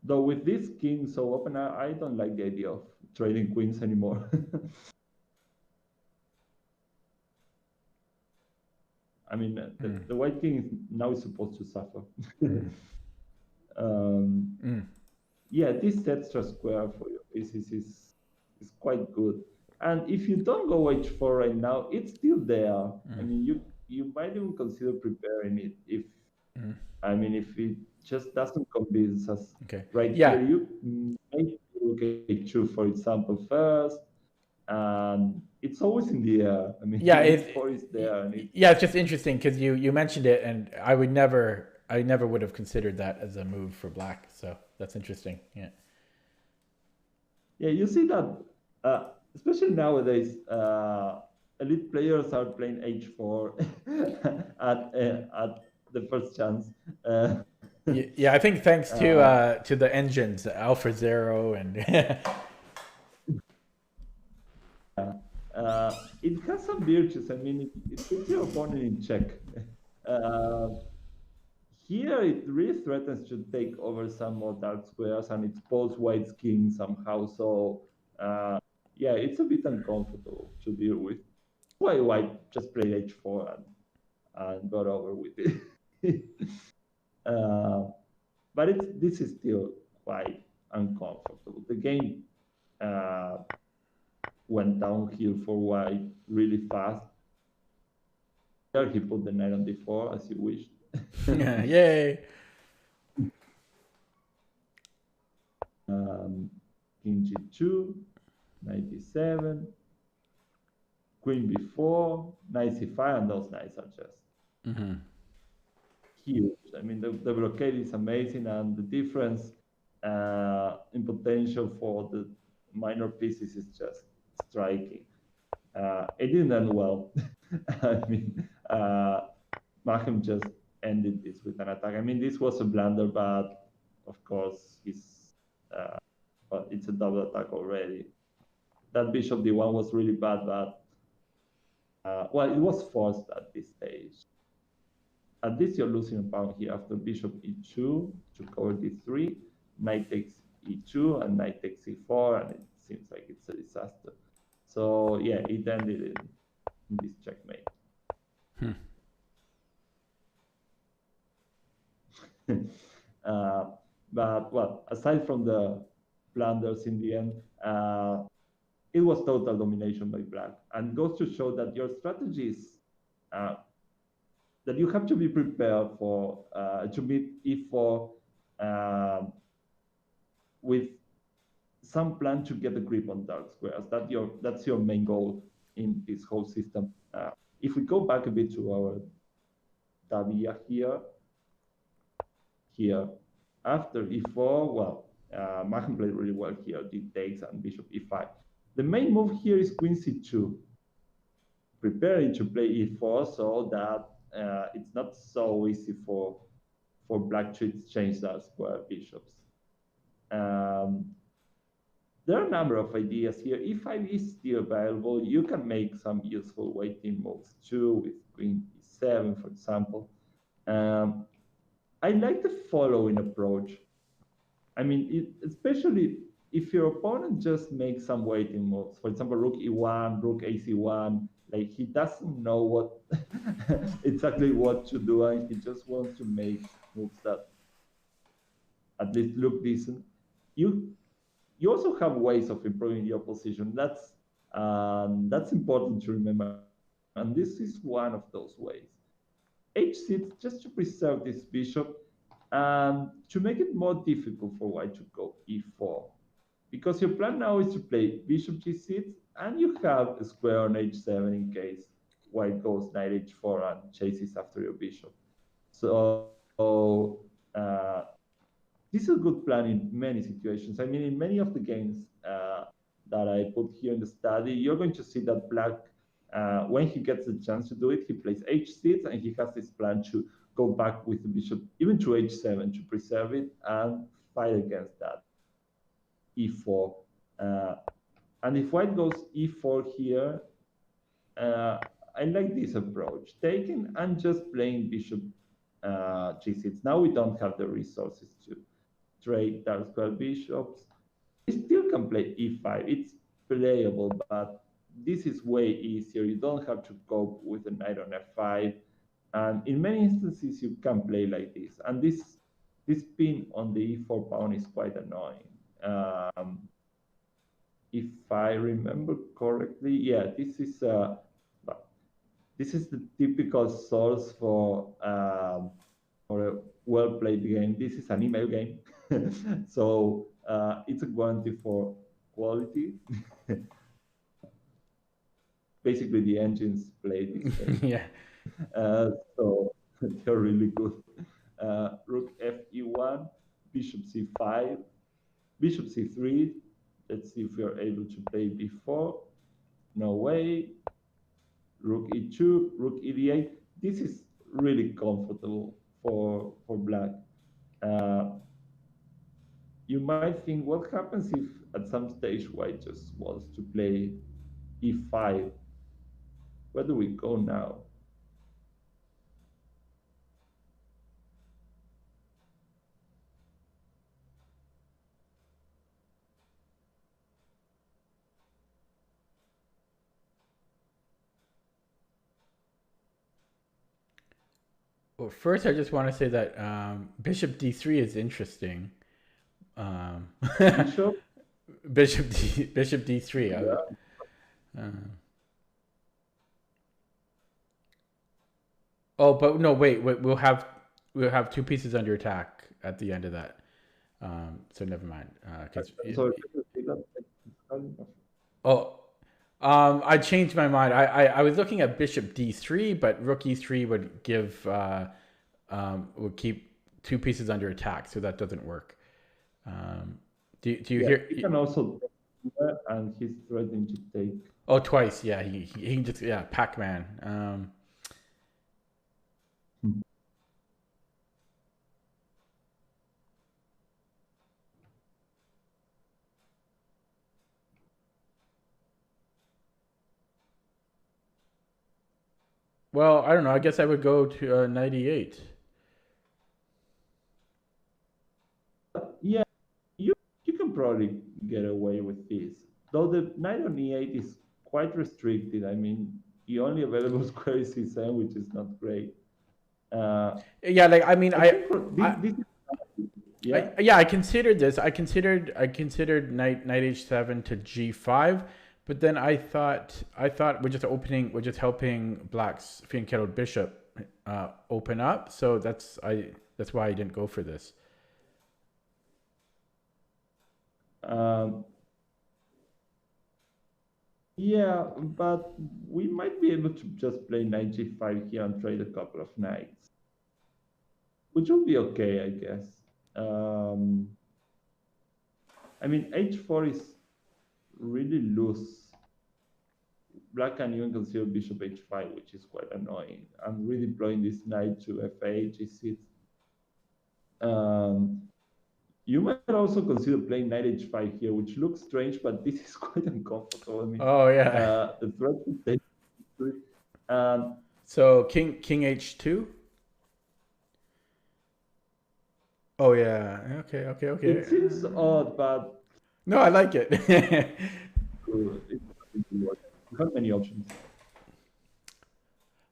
Speaker 1: Though with this king so open, I don't like the idea of trading queens anymore. I mean, the white king is now supposed to suffer.
Speaker 2: Mm.
Speaker 1: Yeah, this extra square for your pieces is quite good. And if you don't go h4 right now, it's still there. I mean, you might even consider preparing it if, I mean, if it just doesn't convince us.
Speaker 2: Okay.
Speaker 1: Right
Speaker 2: Yeah.
Speaker 1: here, you may look at h2, for example, first, and it's always in the air. I mean,
Speaker 2: Yeah.
Speaker 1: h4 is there, and it's,
Speaker 2: Yeah. It's just interesting because you mentioned it, and I never would have considered that as a move for black. So that's interesting. Yeah.
Speaker 1: yeah, you see that, especially nowadays, elite players are playing h4 at the first chance. Uh,
Speaker 2: Yeah, I think thanks
Speaker 1: uh,
Speaker 2: to the engines, Alpha Zero, and
Speaker 1: it has some virtues. I mean, it puts your opponent in check. Uh, Here, it really threatens to take over some more dark squares and expose white's king somehow. So, yeah, it's a bit uncomfortable to deal with. Why white just played h4 and got over with it. uh, but this is still quite uncomfortable. The game uh, went downhill for white really fast. There, he put the knight on d4 as he wished.
Speaker 2: yay!
Speaker 1: King g2, knight d7, queen b4, knight c5, and those knights are just huge. I mean, the blockade is amazing, and the difference in potential for the minor pieces is just striking. It didn't end well. I mean, Mahim just ended this with an attack. I mean, this was a blunder, but of course, but it's a double attack already. That bishop d1 was really bad, but well, it was forced at this stage. At least you're losing a pawn here after bishop e2 to cover d3, knight takes e2, and knight takes e4, and it seems like it's a disaster. So yeah, it ended in this checkmate. But well, aside from the blunders in the end, it was total domination by black, and goes to show that your strategy is that you have to be prepared for to beat e4 with some plan to get a grip on dark squares. That's your main goal in this whole system. If we go back a bit to our tabia here after e4, well, Mahim played really well here. D takes and bishop e5. The main move here is queen c2, preparing to play e4 so that it's not so easy for black to exchange that square bishops. There are a number of ideas here. e5 is still available. You can make some useful waiting moves too, with queen e7, for example. I like the following approach. I mean, especially if your opponent just makes some waiting moves. For example, rook e1, rook ac1. Like, he doesn't know what exactly what to do, and he just wants to make moves that at least look decent. You also have ways of improving your position. That's important to remember, and this is one of those ways. H6 just to preserve this bishop and to make it more difficult for white to go e4, because your plan now is to play bishop g6, and you have a square on h7 in case white goes knight h4 and chases after your bishop. So this is a good plan in many situations. I mean, in many of the games that I put here in the study, you're going to see that black, when he gets the chance to do it, he plays h6, and he has this plan to go back with the bishop, even to h7, to preserve it and fight against that e4. And if white goes e4 here, I like this approach, taking and just playing bishop g6. Now we don't have the resources to trade dark square bishops. We still can play e5. It's playable, but this is way easier. You don't have to cope with a knight on f5. And in many instances, you can play like this. And this pin on the e4 pawn is quite annoying. If I remember correctly, yeah, this is the typical source for a well-played game. This is an email game, so it's a guarantee for quality. Basically, the engines play this game.
Speaker 2: Yeah.
Speaker 1: So they're really good. Rook fe1, bishop c5, bishop c3. Let's see if we are able to play b4. No way. Rook e2, rook e8. This is really comfortable for black. You might think, what happens if at some stage white just wants to play e5? Where do we go now?
Speaker 2: Well, first, I just want to say that bishop d3 is interesting.
Speaker 1: Bishop?
Speaker 2: bishop d3.
Speaker 1: Yeah.
Speaker 2: Oh, but no, wait. We'll have two pieces under attack at the end of that. So never mind. I changed my mind. I was looking at bishop d3, but rook e3 would give will keep two pieces under attack, so that doesn't work. Do you
Speaker 1: Yeah,
Speaker 2: hear?
Speaker 1: he can also take here, and he's threatening to take.
Speaker 2: Oh, twice. Yeah, he can just Pac-Man. Well, I don't know. I guess I would go to 98.
Speaker 1: Yeah, you can probably get away with this. Though the knight on e8 is quite restricted. I mean, the only available square is c7, which is not great.
Speaker 2: Yeah, like I mean,
Speaker 1: I think this is, yeah.
Speaker 2: yeah, I considered this. I considered knight h7 to g5, but then I thought we're just helping Black's fianchettoed bishop open up. So that's why I didn't go for this.
Speaker 1: Um, yeah, but we might be able to just play knight g5 here and trade a couple of knights, which will be okay, I guess. I mean, h4 is really loose. Black can even consider bishop h5, which is quite annoying. I'm redeploying this knight to f8, g6. You might also consider playing knight h5 here, which looks strange, but this is quite uncomfortable. I mean,
Speaker 2: Oh yeah.
Speaker 1: the threat to take.
Speaker 2: So king h2. Oh yeah. Okay.
Speaker 1: It seems odd, but
Speaker 2: No, I like it.
Speaker 1: you have many options.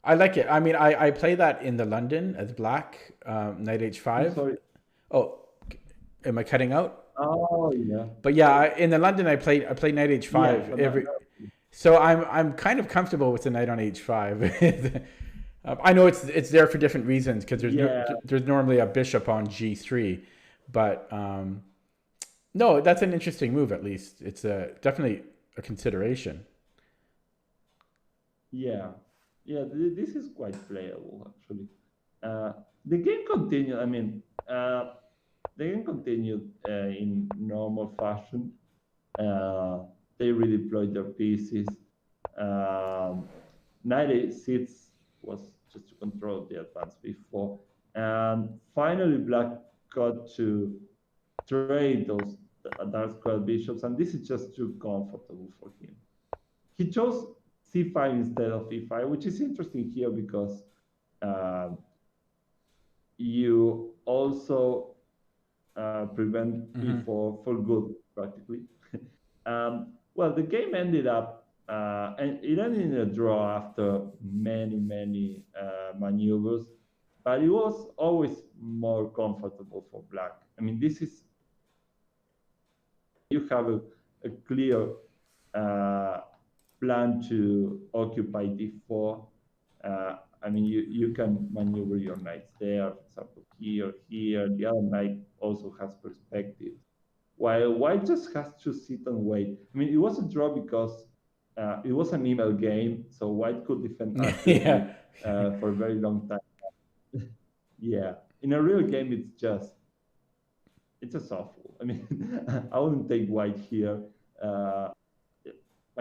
Speaker 2: I like it. I mean, I play that in the London as Black, knight h5.
Speaker 1: I'm sorry.
Speaker 2: Oh, am I cutting out?
Speaker 1: Oh yeah.
Speaker 2: But yeah, in the London I played knight h5
Speaker 1: Yeah,
Speaker 2: every. So I'm kind of comfortable with the knight on h5. I know it's there for different reasons because there's normally a bishop on g3, but no, that's an interesting move. At least it's definitely a consideration.
Speaker 1: Yeah, this is quite playable actually. The game continued. I mean, the game continued in normal fashion. They redeployed their pieces. Knight a6 was just to control the advance before, and finally Black got to trade those dark square bishops, and this is just too comfortable for him. He chose c5 instead of e5, which is interesting here because you also prevent e4 for good, practically. Well, the game ended up, and it ended in a draw after many maneuvers, but it was always more comfortable for Black. I mean, this is, you have a clear plan to occupy d4. I mean, you can maneuver your knights there, for example, here. The other knight also has perspective. While white just has to sit and wait. I mean, it was a draw because it was an email game, so white could defend actively for a very long time. Yeah, in a real game, it's just awful. I mean, I wouldn't take white here. I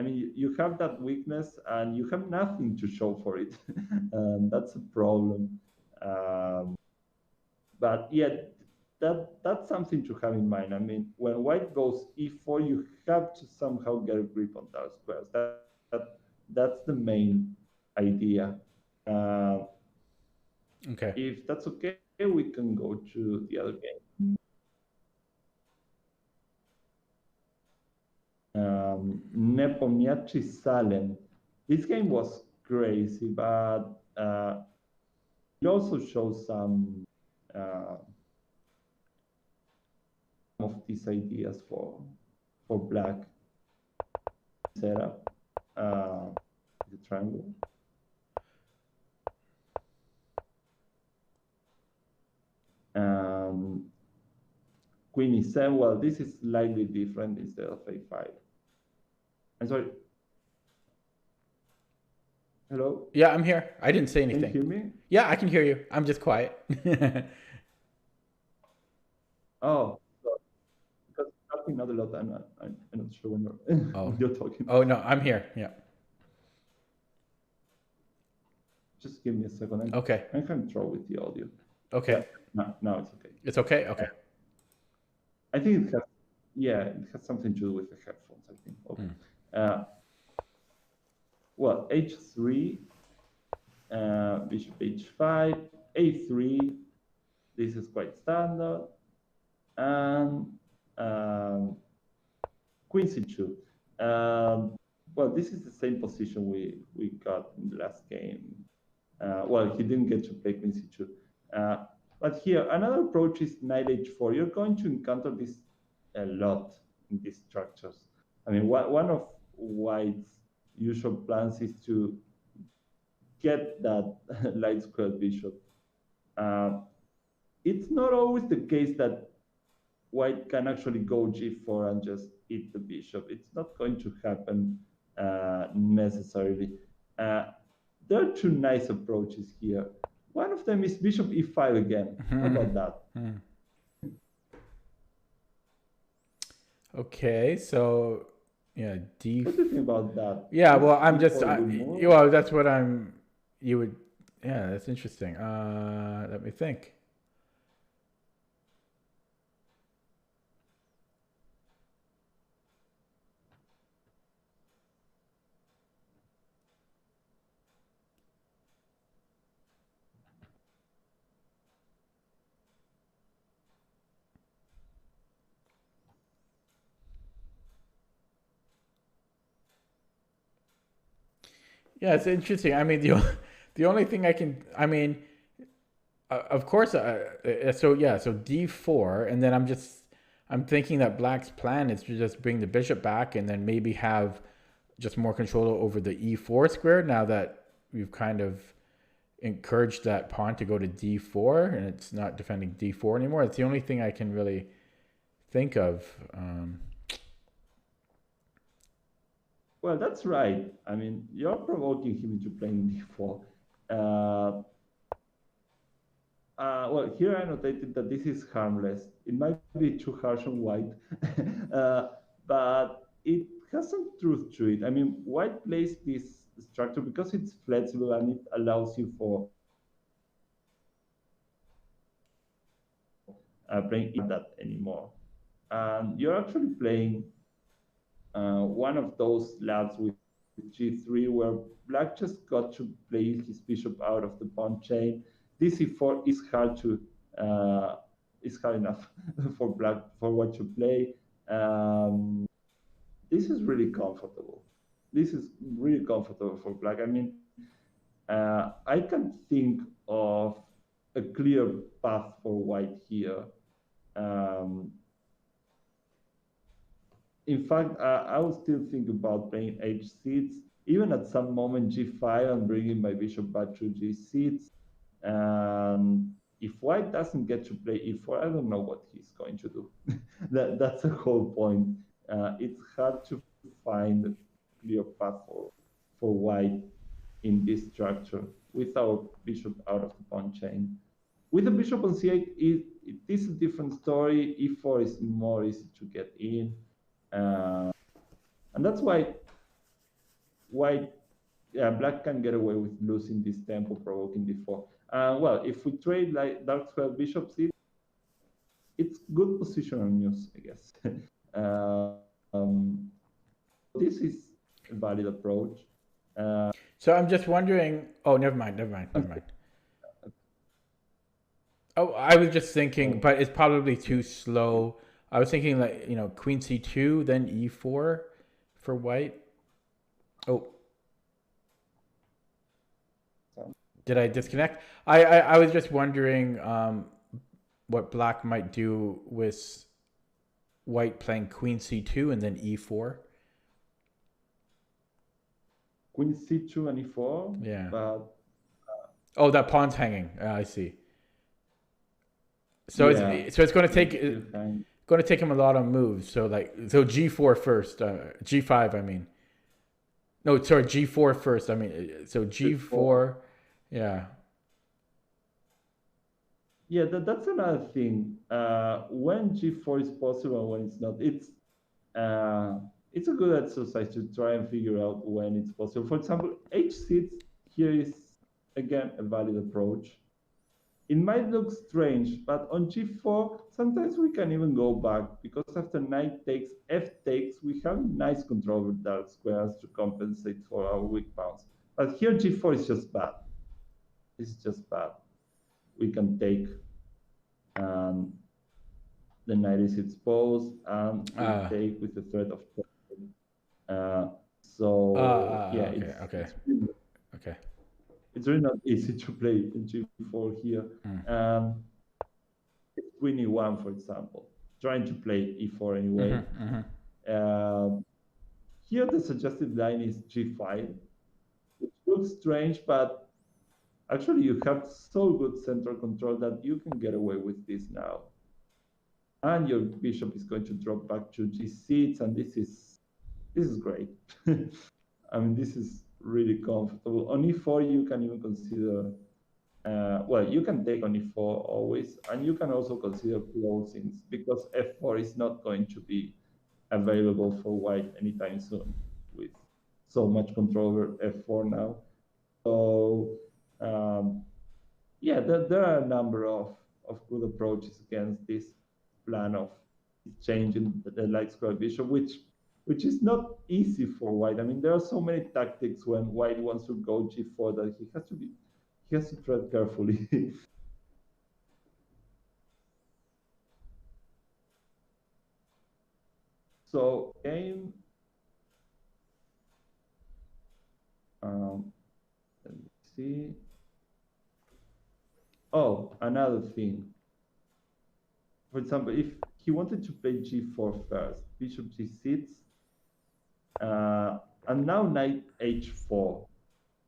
Speaker 1: mean, you have that weakness and you have nothing to show for it. That's a problem. But yeah, that's something to have in mind. I mean, when white goes e4, you have to somehow get a grip on dark squares. That's the main idea.
Speaker 2: Okay.
Speaker 1: If that's okay, we can go to the other game. Nepomniachtchi-Salem. This game was crazy, but it also shows some of these ideas for Black setup. The triangle. Queen e7. Well, this is slightly different instead of a5. I'm sorry. Hello?
Speaker 2: Yeah, I'm here. I didn't say
Speaker 1: Can you
Speaker 2: anything.
Speaker 1: hear me?
Speaker 2: Yeah, I can hear you. I'm just quiet.
Speaker 1: Oh, so because you're talking not a lot, I'm not sure when you're
Speaker 2: Oh,
Speaker 1: when you're talking.
Speaker 2: oh no, I'm here. Yeah.
Speaker 1: Just give me a second.
Speaker 2: Okay.
Speaker 1: I'm having trouble with the audio. Yeah,
Speaker 2: Okay.
Speaker 1: now it's okay.
Speaker 2: It's okay. Okay.
Speaker 1: I think it has, yeah, it has something to do with the headphones, I think. Okay.
Speaker 2: Hmm.
Speaker 1: Uh, well, h3, bishop h5, a3. This is quite standard. And um, queen c2. Well, this is the same position we got in the last game. Well, he didn't get to play queen c2. But here, another approach is knight h4. You're going to encounter this a lot in these structures. I mean, one of White's usual plans is to get that light square bishop. It's not always the case that White can actually go g4 and just eat the bishop. It's not going to happen necessarily. There are two nice approaches here. One of them is bishop e5 again. How about that?
Speaker 2: Okay, so yeah, D.
Speaker 1: What do you think about that?
Speaker 2: Yeah,
Speaker 1: Is
Speaker 2: well, I'm just,
Speaker 1: e4 a good move?
Speaker 2: well, that's what I'm. You would, yeah, that's interesting. Let me think. Yeah, it's interesting. I mean, the only thing I can, I mean, of course, so yeah, so D4, and then I'm thinking that Black's plan is to just bring the bishop back and then maybe have just more control over the E4 square now that we've kind of encouraged that pawn to go to D4 and it's not defending D4 anymore. It's the only thing I can really think of.
Speaker 1: Well, that's right. I mean, you're provoking him into playing d4. Well, here I notated that this is harmless. It might be too harsh on White, but it has some truth to it. I mean, White plays this structure because it's flexible and it allows you for playing that anymore. And you're actually playing one of those labs with g3 where Black just got to play his bishop out of the pawn chain. This e4 is hard enough for Black for what to play. This is really comfortable. This is really comfortable for Black. I mean, I can think of a clear path for White here. In fact, I would still think about playing h6, even at some moment g5 and bringing my bishop back to g6. And if White doesn't get to play e4, I don't know what he's going to do. That's the whole point. It's hard to find a clear path for White in this structure without bishop out of the pawn chain. With the bishop on c8, it is a different story. e4 is more easy to get in. And that's why Black can get away with losing this tempo, provoking d4. Well, if we trade like dark square bishops, it's good positional news, I guess. This is a valid approach.
Speaker 2: So I'm just wondering. Oh, never mind. Oh, I was just thinking, but it's probably too slow. I was thinking like Queen C2, then E4 for White. Oh, did I disconnect? I was just wondering what Black might do with White playing Queen C2 and then E4.
Speaker 1: Queen C2 and E4.
Speaker 2: Yeah.
Speaker 1: But
Speaker 2: oh, that pawn's hanging. I see. So yeah. it's going to take him a lot of moves. So G4 first, G5. I mean. No, sorry, G4 first. I mean, so
Speaker 1: G4.
Speaker 2: G4, yeah.
Speaker 1: Yeah, that's another thing. When G4 is possible and when it's not, uh, it's a good exercise to try and figure out when it's possible. For example, H6 here is again a valid approach. It might look strange, but on G4, sometimes we can even go back because after knight takes, F takes, we have nice control over dark squares to compensate for our weak pawns. But here G4 is just bad. It's just bad. We can take and the knight is exposed and we take with the threat of so yeah,
Speaker 2: Okay, okay, okay.
Speaker 1: It's really not easy to play G4 here. Queen E1, for example, trying to play E4 anyway. Here the suggested line is G5, which looks strange, but actually you have so good central control that you can get away with this now. And your bishop is going to drop back to G6, and this is great. I mean, this is really comfortable. On E4, you can even consider, well, you can take on E4 always, and you can also consider closings because F4 is not going to be available for white anytime soon with so much control over F4 now. So, yeah, there are a number of good approaches against this plan of changing the light square bishop, which is not easy for white. I mean, there are so many tactics when white wants to go G4 that he has to tread carefully. So game, let me see. Oh, another thing. For example, if he wanted to play G4 first, bishop G6, and now knight H4,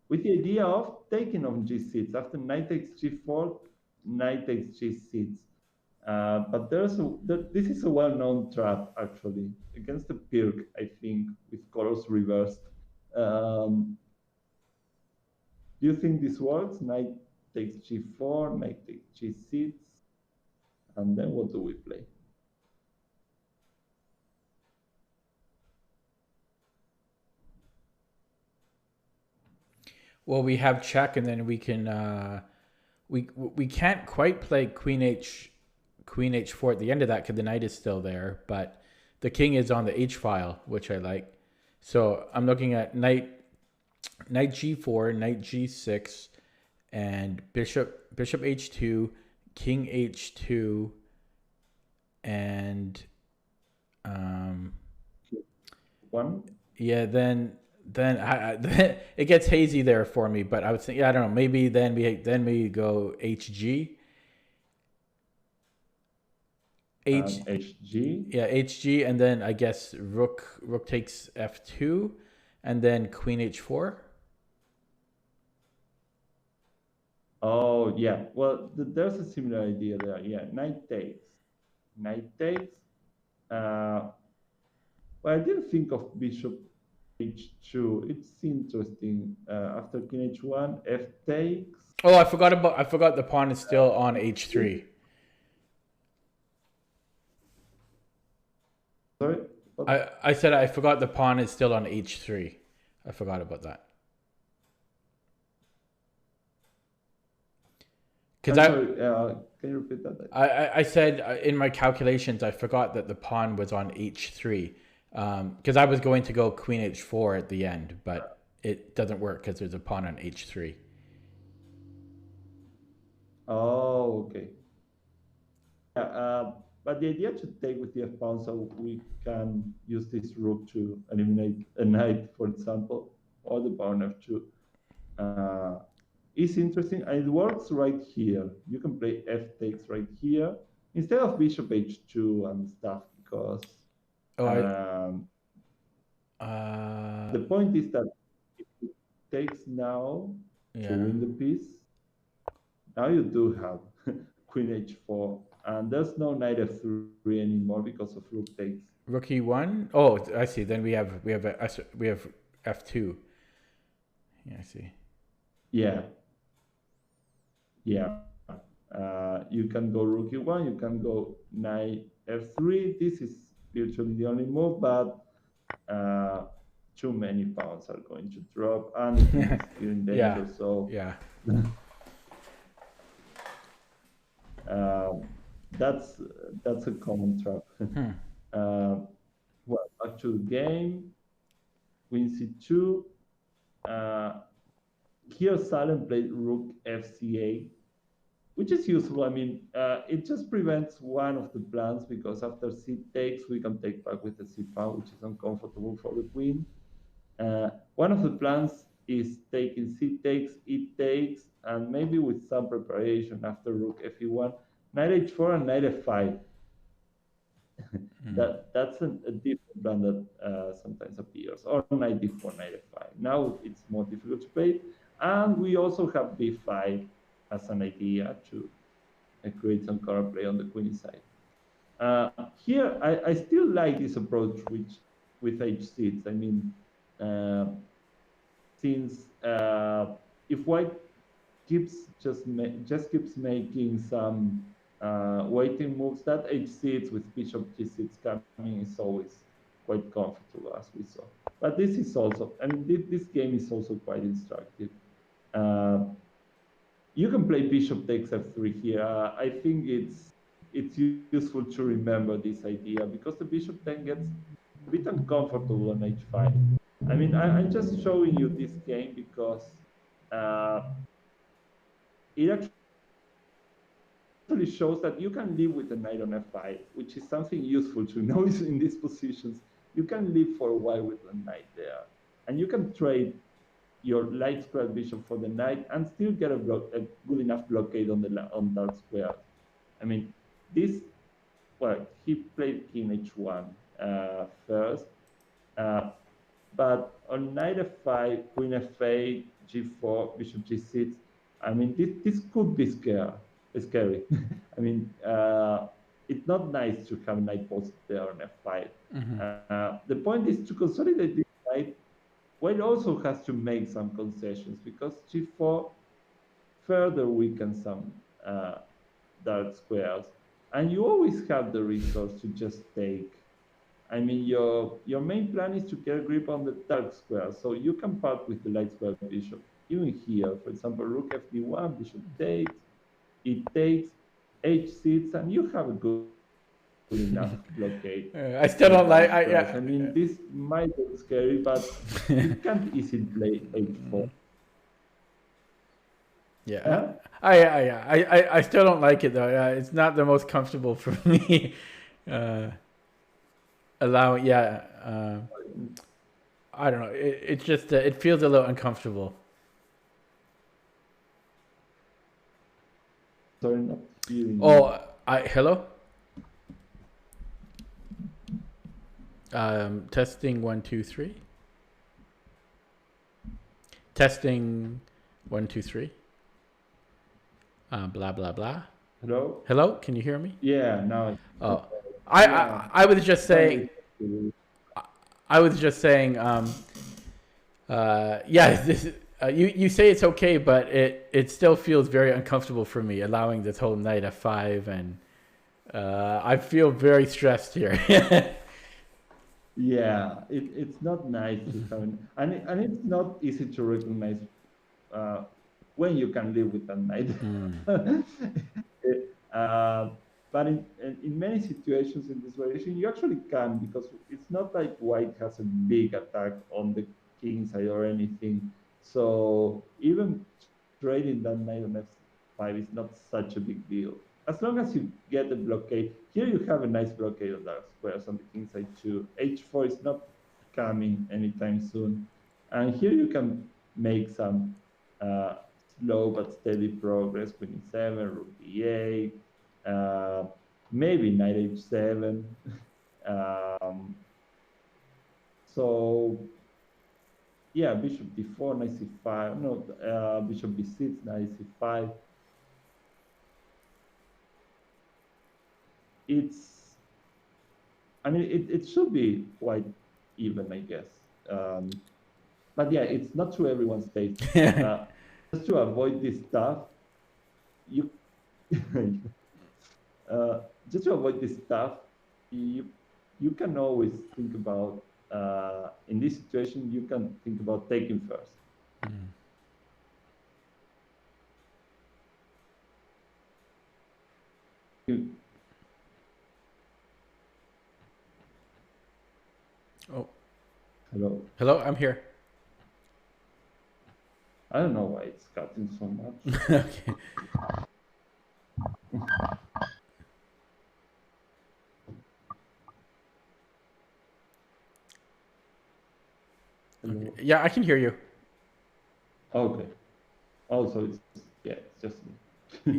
Speaker 1: with the idea of taking on G6. After knight takes G4, knight takes G6. But this is a well-known trap, actually, against the Pirk, I think, with colors reversed. Do you think this works? Knight takes G4, knight takes G6, and then what do we play?
Speaker 2: Well, we have check, and then we can we can't quite play Queen H4 at the end of that because the knight is still there, but the king is on the H file, which I like. So I'm looking at knight G4, knight G6, and bishop H2, king H2, and
Speaker 1: one.
Speaker 2: Yeah, then it gets hazy there for me. But I would think, yeah, I don't know. Maybe then we go HG.
Speaker 1: HG.
Speaker 2: Yeah, HG, and then I guess rook takes F2, and then Queen H4.
Speaker 1: Oh yeah, well there's a similar idea there. Yeah, knight takes. Well, I didn't think of bishop H2. It's interesting. After king H1, F takes.
Speaker 2: Oh, I forgot the pawn is still on H3.
Speaker 1: Sorry?
Speaker 2: I said I forgot the pawn is still on H3. I forgot about that.
Speaker 1: Because can you repeat that?
Speaker 2: I said in my calculations I forgot that the pawn was on H3 because I was going to go Queen H4 at the end, but it doesn't work because there's a pawn on H3.
Speaker 1: Oh, okay. But the idea to take with the F pawn so we can use this rook to eliminate a knight, for example, or the pawn F2. Is interesting, and it works right here. You can play F takes right here instead of bishop H2 and stuff because the point is that if it takes now to win the piece, now you do have Queen H4, and there's no knight F3 anymore because of rook takes.
Speaker 2: Rook E1. Oh, I see. Then we have f2. Yeah, I see.
Speaker 1: Yeah, yeah. You can go rook e1, you can go knight f3. This is virtually the only move, but too many pawns are going to drop, and the king is still in
Speaker 2: Yeah,
Speaker 1: danger. So
Speaker 2: yeah.
Speaker 1: uh, that's that's a common trap.
Speaker 2: Hmm.
Speaker 1: uh, well, back to the game. Queen c2. Uh, Here, Silent played rook fca, which is useful. I mean, it just prevents one of the plans because after c takes, we can take back with the c pawn, which is uncomfortable for the queen. One of the plans is taking c takes, e takes, and maybe with some preparation after rook fe1, knight h4, and knight f5. That's a different plan that sometimes appears, or knight d4, knight f5. Now it's more difficult to play, and we also have b5 as an idea to create some counterplay on the queen side. Here, I still like this approach with h6. I mean, uh, since if white just keeps making some waiting moves, that h6 with bishop g6 coming is always quite comfortable, as we saw. But this is also, I mean, this game is also quite instructive. Uh, you can play bishop takes f3 here. I think it's useful to remember this idea because the bishop then gets a bit uncomfortable on h5. I mean, I'm just showing you this game because uh, it actually shows that you can live with the knight on f5, which is something useful to know in these positions. You can live for a while with the knight there, and you can trade your light square bishop for the knight and still get a good enough blockade on dark square. I mean, this, well, he played king h1 first, uh, but on knight f5, queen f8, g4, bishop g6, I mean, this could be scary. I mean, it's not nice to have knight posted there on f5. The point is to consolidate this knight. White also has to make some concessions because g4 further weakens some uh, dark squares, and you always have the resource to just take. I mean, your main plan is to get a grip on the dark square, so you can part with the light square bishop. Even here, for example, rook fd1, bishop takes, it takes, h6, and you have a good enough blockade
Speaker 2: I still
Speaker 1: on the
Speaker 2: don't like.
Speaker 1: dark squares. I mean, this might look scary, but you can't easily play h4.
Speaker 2: Yeah.
Speaker 1: Huh?
Speaker 2: I still don't like it though. Yeah, it's not the most comfortable for me. Uh, allowing, yeah. I don't know. It's just it feels a little uncomfortable.
Speaker 1: Sorry, not hearing you.
Speaker 2: Oh, hello. Testing 1 2 3. Testing 1 2 3. Blah blah blah.
Speaker 1: Hello?
Speaker 2: Hello, can you hear me?
Speaker 1: Yeah, now.
Speaker 2: Oh,
Speaker 1: Yeah.
Speaker 2: I was just saying.
Speaker 1: Finally.
Speaker 2: I was just saying. Yeah, this. You say it's okay, but it still feels very uncomfortable for me, allowing this whole knight f5, and I feel very stressed here.
Speaker 1: Yeah, it's not nice to have, and it's not easy to recognize uh, when you can live with a knight. uh, but in many situations in this variation, you actually can because it's not like white has a big attack on the king side or anything. So even trading that knight on f5 is not such a big deal. As long as you get the blockade, here you have a nice blockade of dark squares on the king side too. h4 is not coming anytime soon. And here you can make some uh, slow but steady progress, queen e7, rook e8, maybe knight h7. um, so yeah, bishop d4, knight c5, no, bishop b6, knight c5. It's, I mean, it should be quite even, I guess. but yeah, it's not to everyone's taste. Just to avoid this stuff, you uh, just to avoid this stuff, you you can always think about in this situation you can think about taking first. You,
Speaker 2: Oh,
Speaker 1: hello.
Speaker 2: hello, I'm here.
Speaker 1: I don't know why it's cutting so much.
Speaker 2: Okay.
Speaker 1: Hello.
Speaker 2: Yeah, I can hear you.
Speaker 1: Okay. Also, it's yeah, it's just me.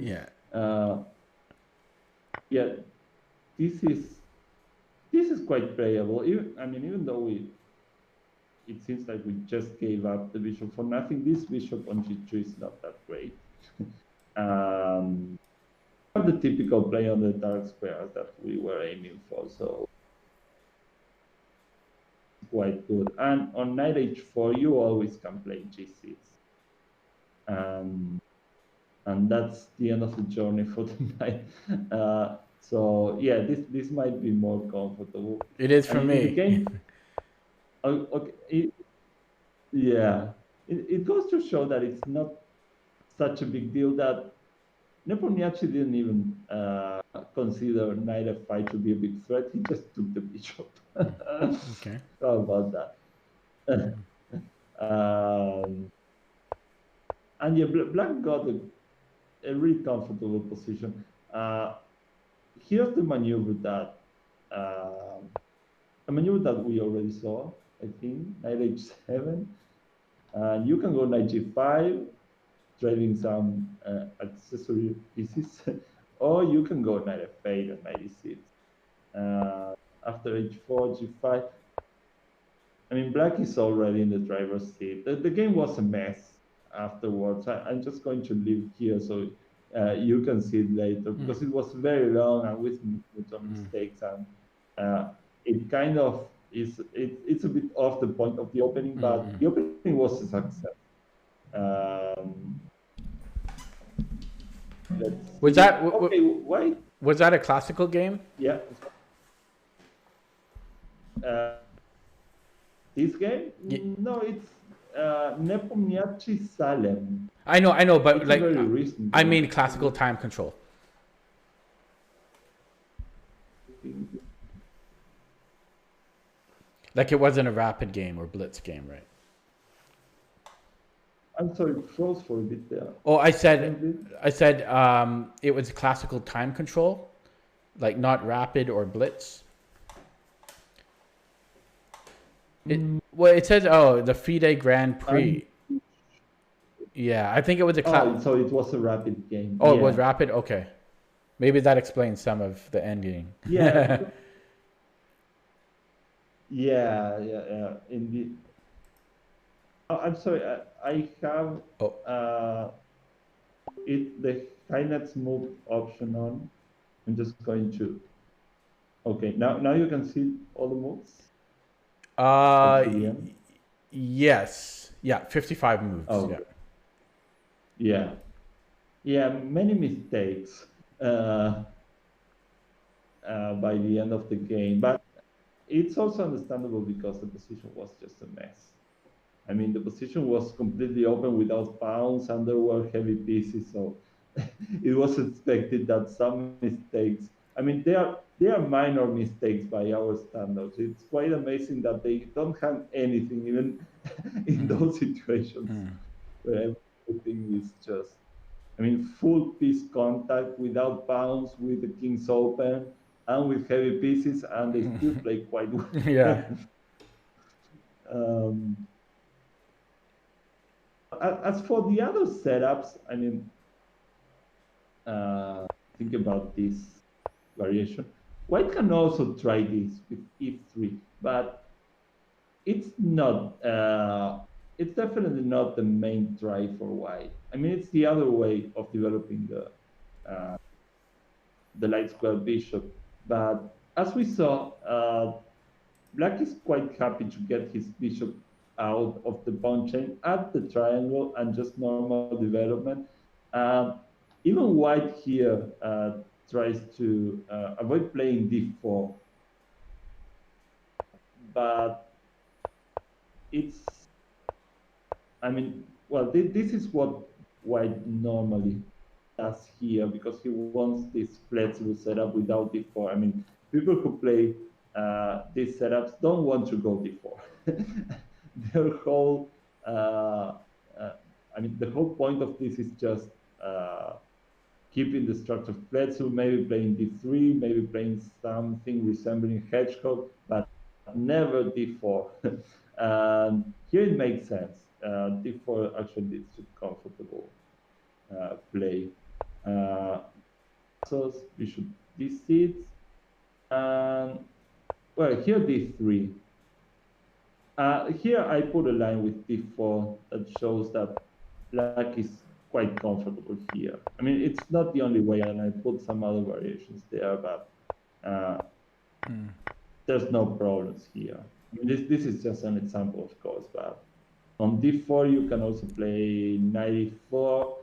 Speaker 2: Yeah.
Speaker 1: Yeah, this is quite playable. Even though it seems like we just gave up the bishop for nothing. This bishop on g2 is not that great. Not the typical play on the dark squares that we were aiming for, so quite good. And on knight h4, you always can play g6. And that's the end of the journey for the night. So yeah, this might be more comfortable.
Speaker 2: It is
Speaker 1: I
Speaker 2: for
Speaker 1: mean, in the
Speaker 2: me.
Speaker 1: game, okay, yeah, it goes to show that it's not such a big deal that Nepomniachtchi didn't even consider knight f5 to be a big threat. He just took the bishop.
Speaker 2: Okay.
Speaker 1: How about that? um, and yeah, Black got a really comfortable position. Here's the maneuver that a maneuver that we already saw. I think knight h7. You can go knight g5, trading some accessory pieces, or you can go knight f8 and knight e6. After h4, g5. I mean, black is already in the driver's seat. The game was a mess afterwards. I'm just going to leave here so you can see it later because it was very long and with some mistakes, and it kind of it's a bit off the point of the opening, but the opening was a success. Um, let's
Speaker 2: Was
Speaker 1: see.
Speaker 2: that
Speaker 1: Okay, why?
Speaker 2: was that a classical game?
Speaker 1: Yeah. Uh, this game? No, it's Nepomniachtchi Salem.
Speaker 2: I know, but
Speaker 1: It's a
Speaker 2: like,
Speaker 1: very recent
Speaker 2: I
Speaker 1: game.
Speaker 2: mean, classical time control. Like it wasn't a rapid game or blitz game, right?
Speaker 1: I'm sorry, it froze for a bit there.
Speaker 2: Oh, I
Speaker 1: Can
Speaker 2: said it was classical time control, like not rapid or blitz. Well, it says the FIDE Grand Prix. Yeah, I think it was a
Speaker 1: so it was a rapid game.
Speaker 2: Oh,
Speaker 1: Yeah.
Speaker 2: it was rapid. Okay, maybe that explains some of the ending.
Speaker 1: Yeah. Yeah. Indeed. Oh, I'm sorry. I have
Speaker 2: Oh,
Speaker 1: the Kinect's move option on. I'm just going to. Okay, now you can see all the moves up
Speaker 2: uh,
Speaker 1: to the end.
Speaker 2: yes, yeah, 55 moves.
Speaker 1: Oh,
Speaker 2: Yeah.
Speaker 1: okay. Yeah. Yeah, many mistakes by the end of the game, but it's also understandable because the position was just a mess. I mean, the position was completely open without pawns, and there were heavy pieces, so it was expected that some mistakes. I mean, they are minor mistakes by our standards. It's quite amazing that they don't have anything even in those situations where everything is just. I mean, full piece contact without bounce, with the kings open, and with heavy pieces, and they still play quite well.
Speaker 2: Yeah.
Speaker 1: um, as for the other setups, I mean, think about this variation. White can also try this with e3, but it's not. It's definitely not the main try for white. I mean, it's the other way of developing the light square bishop. But as we saw, black is quite happy to get his bishop out of the pawn chain at the triangle and just normal development. Um, Even white here tries to avoid playing d4, but it's, I mean, well, this is what white normally does here because he wants this flexible setup without d4. I mean, people who play these setups don't want to go d4. Their whole, uh, uh, I mean, the whole point of this is just keeping the structure flexible, maybe playing d3, maybe playing something resembling hedgehog, but never d4. And here it makes sense. D4 actually is a comfortable play. So bishop d6, and well, here d3. Here I put a line with d4 that shows that black is quite comfortable here. I mean, it's not the only way, and I put some other variations there, but uh, there's no problems here. I mean, this is just an example, of course, but on d4 you can also play knight e4.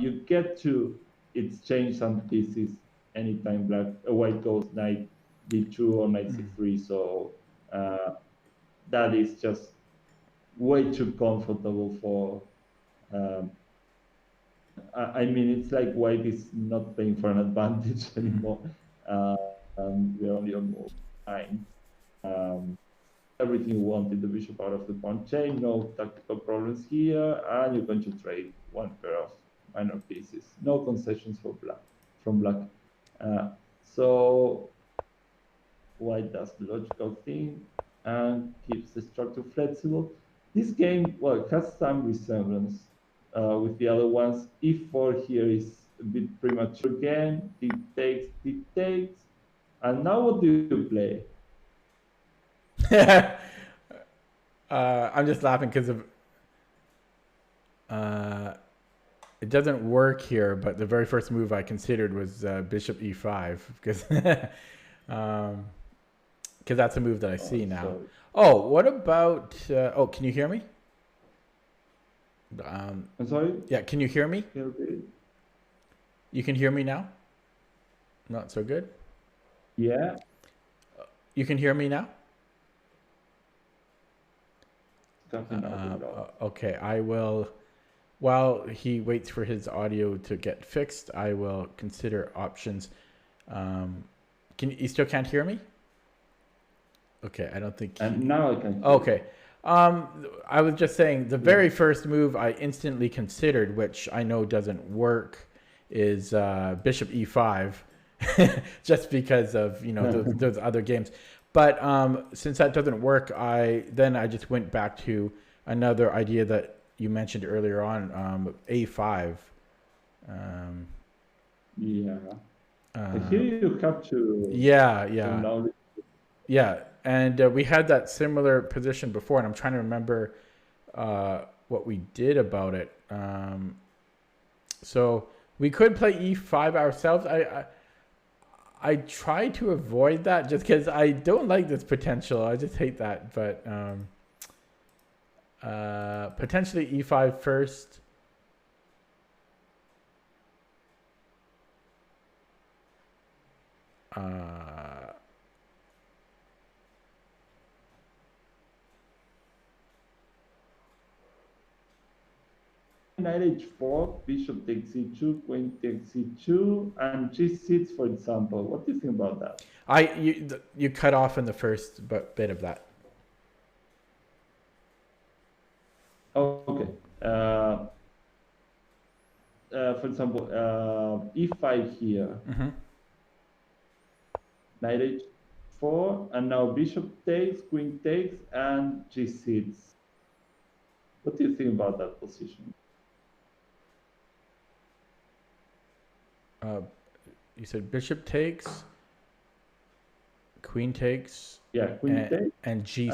Speaker 1: You get to exchange some pieces anytime white goes knight d2 or knight c3. So that is just way too comfortable for. Um, I mean, it's like white is not playing for an advantage anymore. We're only on move 9. Um, Everything you want in the bishop out of the pawn chain, no tactical problems here, and you're going to trade one pair of minor pieces. No concessions for black from black. So white does the logical thing and keeps the structure flexible. This game, well, has some resemblance with the other ones. E4 here is a bit premature again. Dictates. And now what do you play?
Speaker 2: I'm just laughing because of it doesn't work here, but the very first move I considered was bishop e5 because that's a move that I see now. Sorry. Oh, what about? Oh, can you hear me?
Speaker 1: I'm sorry.
Speaker 2: Yeah, can you hear me? You can hear me now. Not so good.
Speaker 1: Yeah.
Speaker 2: You can hear me now. Okay, I will. While he waits for his audio to get fixed, I will consider options. You still can't hear me? Okay, I don't think.
Speaker 1: And now I can.
Speaker 2: Okay. I was just saying the very first move I instantly considered, which I know doesn't work, is bishop e5, just because of those other games. But since that doesn't work, I just went back to another idea that you mentioned earlier on, a5.
Speaker 1: Yeah. Here you have to.
Speaker 2: Yeah, and we had that similar position before, and I'm trying to remember what we did about it. So we could play e5 ourselves. I try to avoid that just because I don't like this potential. I just hate that. But potentially e5 first.
Speaker 1: Knight h4, bishop takes c2, queen takes c2, and g6, for example. What do you think about that?
Speaker 2: You cut off in the first bit of that.
Speaker 1: Okay. For example, e5 here. Knight h4, and now bishop takes, queen takes, and g6. What do you think about that position?
Speaker 2: You said bishop takes, queen takes,
Speaker 1: queen takes,
Speaker 2: and g6.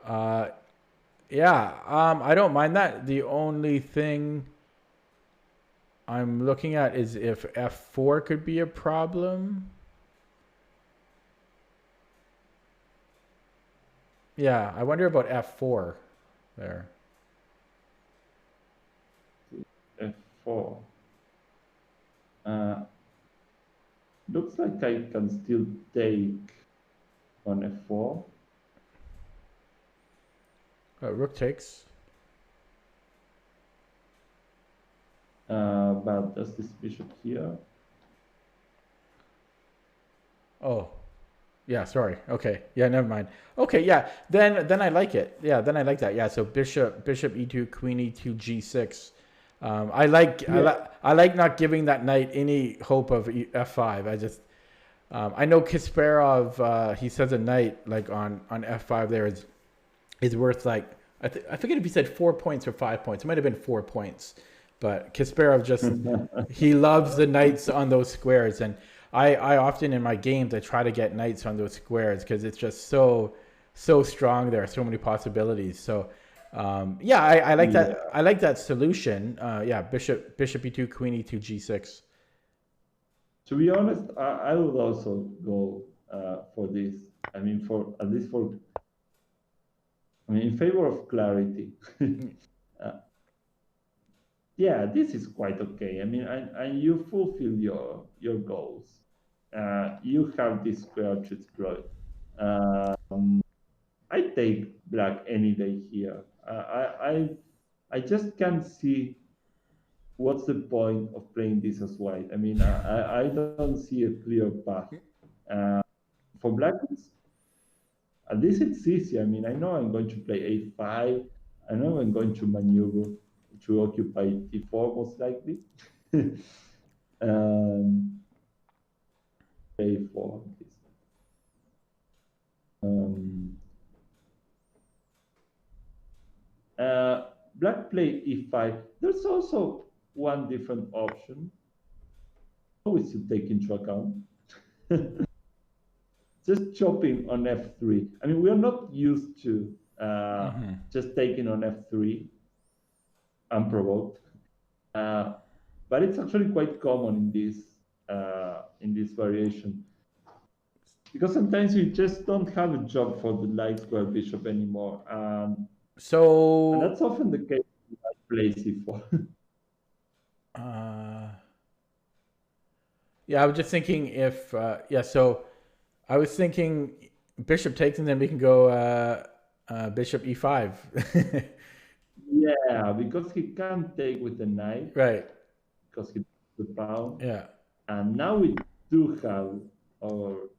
Speaker 1: And
Speaker 2: G6. I don't mind that. The only thing I'm looking at is if f4 could be a problem. Yeah, I wonder about f4 there.
Speaker 1: F4. Looks like I can still take on F4.
Speaker 2: Rook takes.
Speaker 1: But does this bishop here?
Speaker 2: Oh, yeah. Sorry. Okay. Yeah. Never mind. Okay. Yeah. Then I like it. Yeah. Then I like that. Yeah. So bishop e2, queen e2, g6. I like not giving that knight any hope of f5. I know Kasparov. He says a knight like on f5 there is worth like I forget if he said 4 points or 5 points. It might have been 4 points, but Kasparov just he loves the knights on those squares, and I often in my games I try to get knights on those squares because it's just so strong. There are so many possibilities. So yeah, I like
Speaker 1: Yeah.
Speaker 2: that. I like that solution. Yeah, bishop e2, queen e2, g6.
Speaker 1: To be honest, I would also go for this. I mean, for at least for, I mean, in favor of clarity. uh, yeah, this is quite okay. I mean, and you fulfill your goals. You have this square to exploit. I take black any day here. I just can't see what's the point of playing this as white. I mean, I don't see a clear path. Uh, for black, at least it's easy. I mean, I know I'm going to play a5. I know I'm going to maneuver to occupy d4 most likely. um, a4. Um, Black play e5. There's also one different option, always to take into account. Just chopping on f3. I mean, we are not used to just taking on f3 unprovoked, but it's actually quite common in this variation because sometimes you just don't have a job for the light square bishop anymore, and
Speaker 2: So
Speaker 1: that's often the case with play c4.
Speaker 2: yeah, I was just thinking if yeah. So I was thinking bishop takes, and then we can go bishop e5.
Speaker 1: Yeah, because he can't take with the knight
Speaker 2: Right.
Speaker 1: because he the pawn,
Speaker 2: Yeah.
Speaker 1: and now we do have our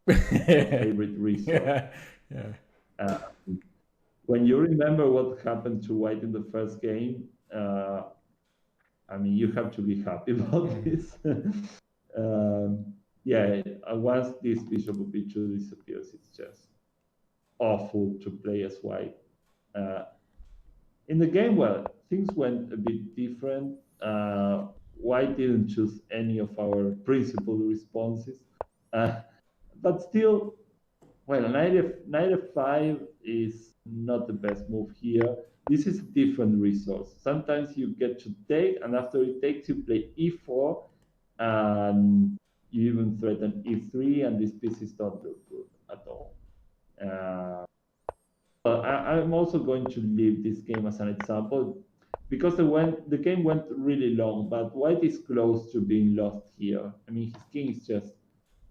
Speaker 1: favorite resource.
Speaker 2: Yeah. Yeah.
Speaker 1: Uh, when you remember what happened to White in the first game, I mean, you have to be happy about this. Yeah, once this bishop of b2 disappears, it's just awful to play as White. Uh, in the game, well, things went a bit different. White didn't choose any of our principal responses, uh, but still, well, knight f5 is not the best move here. This is a different resource. Sometimes you get to take, and after it takes, you play e4, and you even threaten e3, and these pieces don't look good at all. I'm also going to leave this game as an example because the game went really long, but White is close to being lost here. I mean, his king is just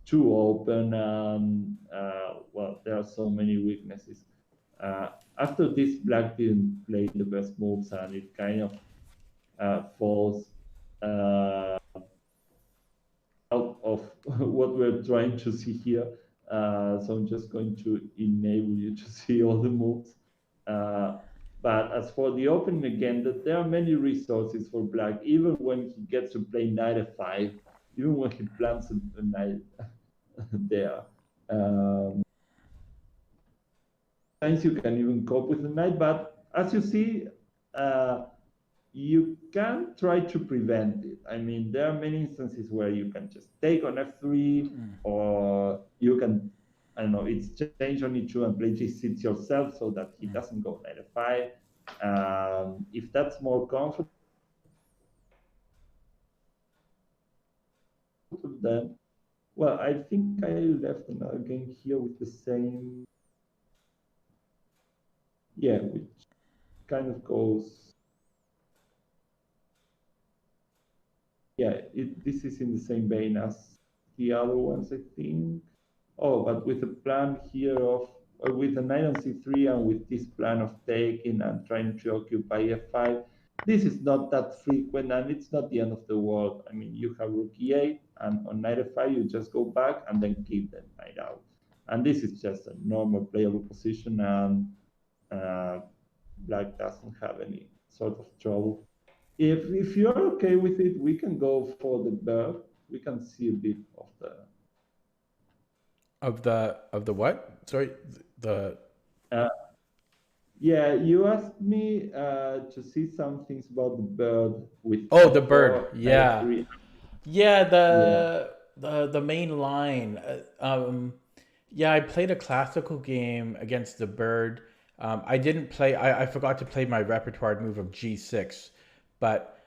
Speaker 1: too open, and well, there are so many weaknesses. After this, Black didn't play the best moves, and it kind of falls out of what we're trying to see here. So I'm just going to enable you to see all the moves. But as for the opening again, there are many resources for Black, even when he gets to play knight f5, even when he plants a knight there. Sometimes you can even cope with the knight, but as you see, you can try to prevent it. I mean, there are many instances where you can just take on f3, or you can, I don't know, it's change on e2 and play g6 yourself so that he doesn't go knight f5. If that's more comfortable, then, well, I think I left another game here with the same yeah, which kind of goes, yeah, this is in the same vein as the other ones, I think. Oh, but with a plan here of, with a knight on c3 and with this plan of taking and trying to occupy f5, this is not that frequent and it's not the end of the world. I mean, you have rook e8 and on knight f5, you just go back and then keep the knight out. And this is just a normal playable position, and black doesn't have any sort of trouble. If you're okay with it, we can go for the bird. We can see a bit of
Speaker 2: the what? Sorry, the
Speaker 1: uh, yeah, you asked me to see some things about the bird with
Speaker 2: oh, the bird.
Speaker 1: f4, knight
Speaker 2: Yeah,
Speaker 1: f3.
Speaker 2: yeah.
Speaker 1: Yeah.
Speaker 2: The main line. Yeah, I played a classical game against the bird. I didn't play. I forgot to play my repertoire move of g6, but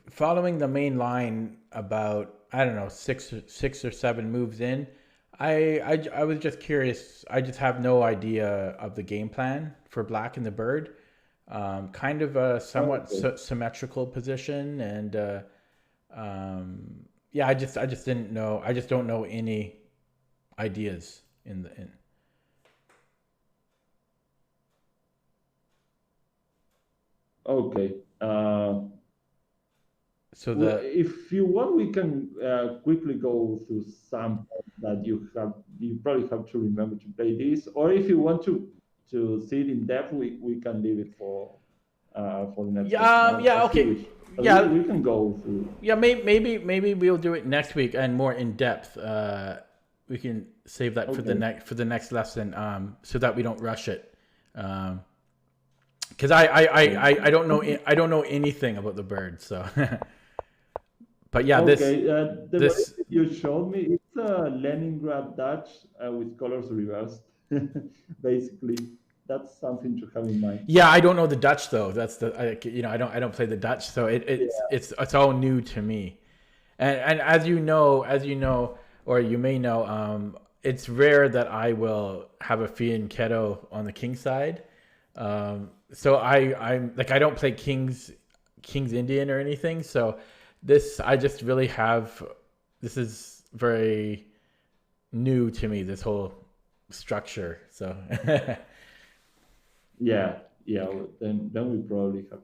Speaker 2: following the main line about I don't know six or seven moves in, I was just curious. I just have no idea of the game plan for black and the bird. Kind of a somewhat
Speaker 1: Okay.
Speaker 2: symmetrical position, and yeah, I just didn't know. I just don't know any ideas in the in.
Speaker 1: Okay.
Speaker 2: So the
Speaker 1: If you want, we can quickly go through some that you have. You probably have to remember to play this, or if you want to see it in depth, we can leave it for the next session,
Speaker 2: yeah,
Speaker 1: as you
Speaker 2: okay,
Speaker 1: wish. But
Speaker 2: yeah,
Speaker 1: we can go through.
Speaker 2: yeah. Maybe we'll do it next week and more in depth. We can save that for
Speaker 1: Okay.
Speaker 2: the next lesson, so that we don't rush it. Because I don't know
Speaker 1: Okay.
Speaker 2: I don't know anything about the bird. So, but yeah,
Speaker 1: Okay. The
Speaker 2: this
Speaker 1: variation you showed me, it's a Leningrad Dutch with colors reversed. Basically, that's something to have in mind.
Speaker 2: yeah, I don't know the Dutch though. That's you know I don't play the Dutch, so
Speaker 1: Yeah.
Speaker 2: it's all new to me. And as you know, or you may know, it's rare that I will have a fianchetto on the king side. So I'm like I don't play king's Indian or anything. So this I just really have. This is very new to me. This whole structure. So
Speaker 1: Yeah. Yeah. Well, then we probably have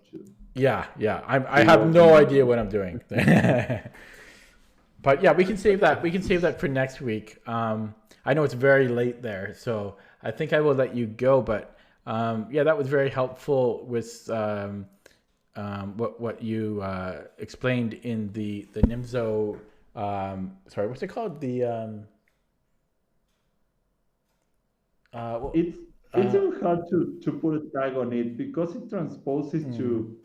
Speaker 2: yeah. I
Speaker 1: to
Speaker 2: have
Speaker 1: work
Speaker 2: no
Speaker 1: on
Speaker 2: idea
Speaker 1: that.
Speaker 2: what I'm doing. But yeah, we can save that. We can save that for next week. I know it's very late there, so I think I will let you go. But yeah, that was very helpful with what you explained in the Nimzo. Sorry, what's it called? The well,
Speaker 1: It's even hard to put a tag on it because it transposes
Speaker 2: hmm,
Speaker 1: to,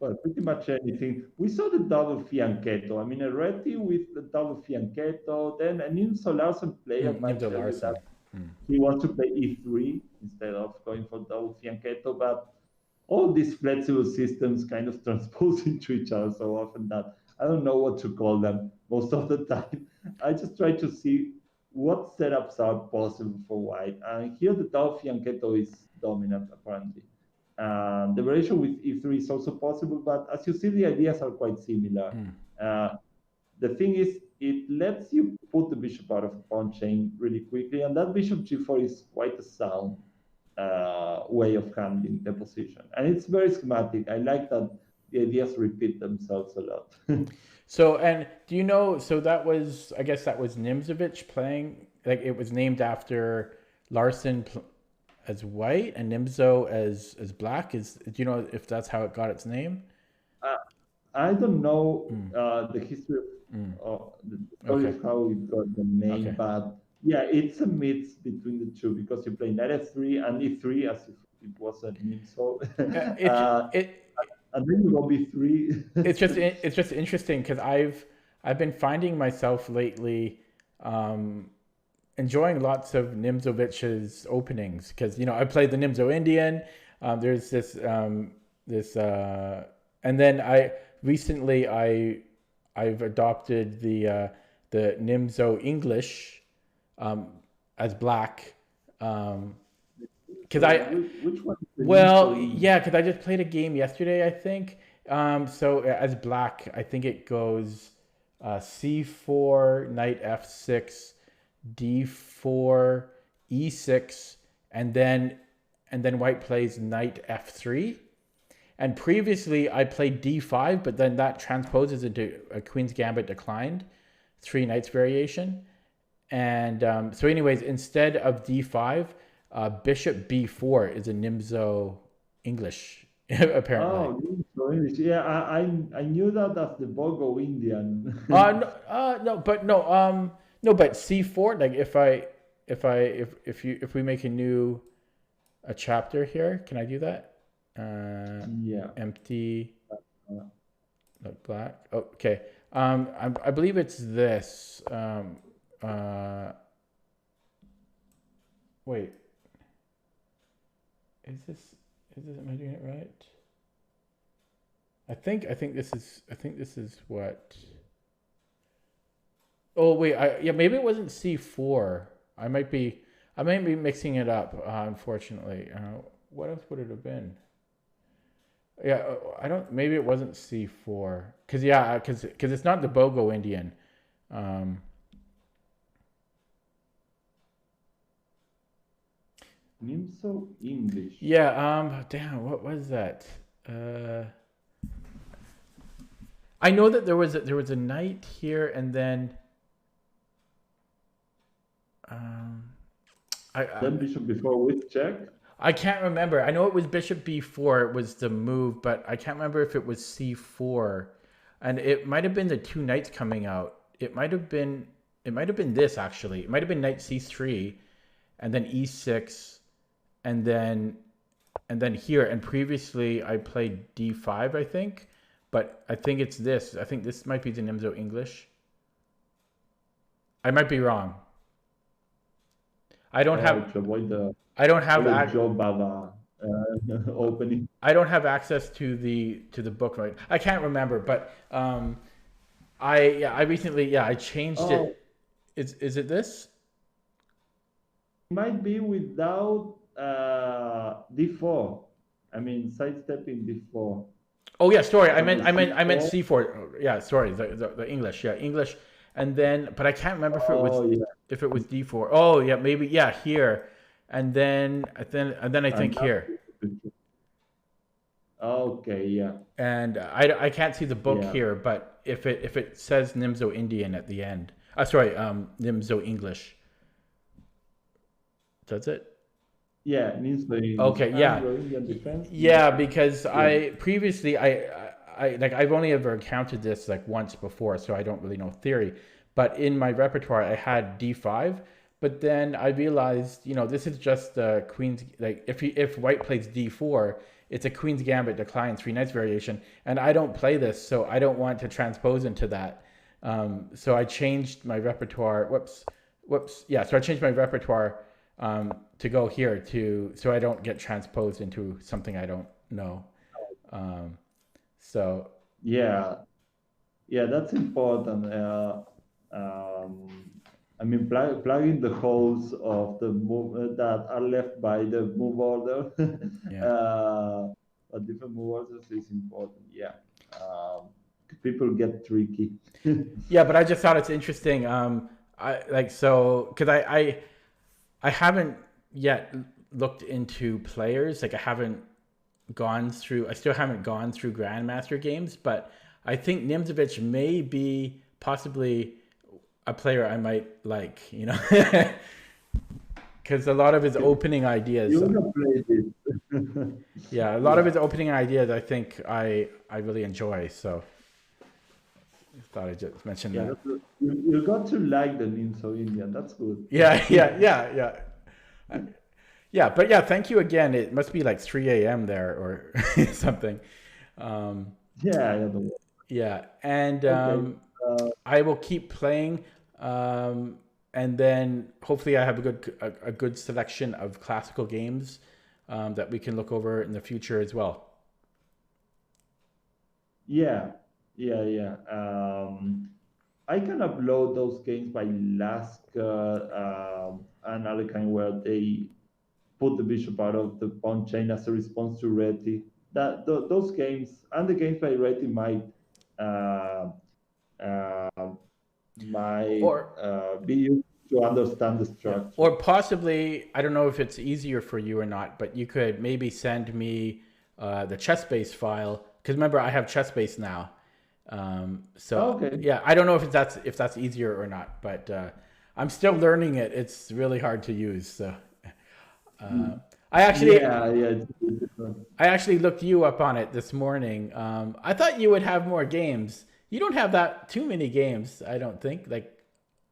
Speaker 1: well, pretty much anything. We saw the double fianchetto. I mean, a Reti with the double fianchetto. Then a Nimzo-Larsen player might tell you that
Speaker 2: Nimzo-Larsen. Hmm.
Speaker 1: he wants to play e3 instead of going for double fianchetto. But all these flexible systems kind of transpose into each other so often that I don't know what to call them most of the time. I just try to see what setups are possible for white. And here the Tau Fianchetto is dominant apparently. The variation with e3 is also possible, but as you see, the ideas are quite similar.
Speaker 2: Hmm.
Speaker 1: Uh, the thing is, it lets you put the bishop out of a pawn chain really quickly, and that bishop g4 is quite a sound way of handling the position. And it's very schematic. I like that the ideas repeat themselves a lot.
Speaker 2: So, and do you know? So that was, I guess, that was Nimzovich playing. Like it was named after Larsen as white and Nimzo as black. Is do you know if that's how it got its name?
Speaker 1: uh, I don't know
Speaker 2: Mm,
Speaker 1: the history
Speaker 2: mm,
Speaker 1: of the story
Speaker 2: okay,
Speaker 1: of how it got the name,
Speaker 2: okay.
Speaker 1: but yeah, it's a mix between the two because you play knight f3 and e3 as if it was a nimso,
Speaker 2: It
Speaker 1: and then you go b3.
Speaker 2: it's just interesting because I've been finding myself lately um, enjoying lots of Nimzovich's openings because you know I played the Nimzo Indian. There's this and then I recently I've adopted the Nimzo English um, as black. Um, because
Speaker 1: So
Speaker 2: I
Speaker 1: which one is the
Speaker 2: well,
Speaker 1: Nimzo English?
Speaker 2: yeah, because I just played a game yesterday, I think. So as black, I think it goes c4, knight f6, d4, e6, and then white plays knight f3. And previously, I played d5, but then that transposes into a queen's gambit declined, three knights variation. And so, anyways, instead of d5, bishop b4 is a Nimzo English, apparently.
Speaker 1: Oh, Nimzo English. Yeah, I knew that as the Bogo
Speaker 2: Uh,
Speaker 1: Indian.
Speaker 2: no, no, but no, no, but c4. Like if we make a chapter here, can I do that?
Speaker 1: Yeah.
Speaker 2: Empty,
Speaker 1: Uh,
Speaker 2: not black. Oh, okay. I believe it's this. Wait, is this am I doing it right? I think this is what. Oh wait, yeah, maybe it wasn't C4. I might be I might be mixing it up. Unfortunately, what else would it have been? Yeah, I don't. Maybe it wasn't C4. Cause yeah, cause it's not the Bogo Indian. Um,
Speaker 1: Nimzo English.
Speaker 2: yeah. Damn. What was that? Uh, I know that there was a knight here, and then um, I
Speaker 1: Then bishop before with check.
Speaker 2: I can't remember. I know it was bishop b4. It was the move, but I can't remember if it was c4, and it might have been the two knights coming out. It might have been. It might have been this actually. It might have been knight c3, and then e6, and then here. And previously I played d5, I think, but I think it's this. I think this might be the Nimzo English. I might be wrong. I don't have.
Speaker 1: To avoid
Speaker 2: I don't
Speaker 1: all
Speaker 2: have.
Speaker 1: the job Baba opening.
Speaker 2: I don't have access to the book right. I can't remember, but I recently I changed
Speaker 1: Oh,
Speaker 2: it. Is it this?
Speaker 1: might be without d4. I mean, sidestepping d4.
Speaker 2: Oh yeah, sorry.
Speaker 1: So the
Speaker 2: I meant
Speaker 1: c4.
Speaker 2: C4. Yeah, sorry. The English. Yeah, English. And then but I can't remember
Speaker 1: Oh yeah,
Speaker 2: if it was D4. Oh yeah, maybe yeah, here. And then I
Speaker 1: and
Speaker 2: think
Speaker 1: now.
Speaker 2: here.
Speaker 1: Okay, yeah,
Speaker 2: And I can't see the book
Speaker 1: yeah,
Speaker 2: here, but if it says Nimzo Indian at the end. Sorry, Nimzo English. Does it?
Speaker 1: yeah. Means the English
Speaker 2: Okay,
Speaker 1: and
Speaker 2: yeah,
Speaker 1: the Indian defense.
Speaker 2: yeah. Because
Speaker 1: Yeah,
Speaker 2: I previously I like I've only ever encountered this like once before, so I don't really know theory. But in my repertoire, I had D5. But then I realized, this is just queen's like if white plays D4, it's a queen's gambit decline three knights variation, and I don't play this, so I don't want to transpose into that. So I changed my repertoire. Whoops. Yeah, so I changed my repertoire to go here so I don't get transposed into something I don't know. Um, so
Speaker 1: yeah, yeah. That's important. Um, I mean, plugging the holes of the move that are left by the move order,
Speaker 2: yeah,
Speaker 1: different move orders is important. Yeah, people get tricky.
Speaker 2: yeah, but I just thought it's interesting. I like so because I haven't yet looked into players. Like I still haven't gone through Grandmaster games, but I think Nimzovich may be possibly a player I might like, because a lot of his opening ideas,
Speaker 1: You wanna play this?
Speaker 2: yeah, a lot of
Speaker 1: Yeah,
Speaker 2: his opening ideas, I think I really enjoy. So I thought I'd just mention
Speaker 1: yeah.
Speaker 2: that.
Speaker 1: You got to like the Nimzo Indian. That's good.
Speaker 2: Yeah, yeah. Yeah, but yeah, thank you again. It must be like 3 a.m. there or something. Um,
Speaker 1: Yeah, yeah. The,
Speaker 2: yeah, and
Speaker 1: okay.
Speaker 2: I will keep playing, and then hopefully I have a good selection of classical games that we can look over in the future as well.
Speaker 1: Yeah, yeah. I can upload those games by Laska and other kind where put the bishop out of the pawn chain as a response to Reti. Those games and the games by Reti uh, uh, might
Speaker 2: Or
Speaker 1: be used to understand the
Speaker 2: yeah,
Speaker 1: structure.
Speaker 2: or possibly I don't know if it's easier for you or not, but you could maybe send me the chessbase file because remember I have chessbase now. So
Speaker 1: Okay.
Speaker 2: yeah, I don't know if that's easier or not, but I'm still learning it. It's really hard to use. So I actually
Speaker 1: Yeah, it's different.
Speaker 2: I actually looked you up on it this morning. I thought you would have more games. You don't have that too many games, I don't think. Like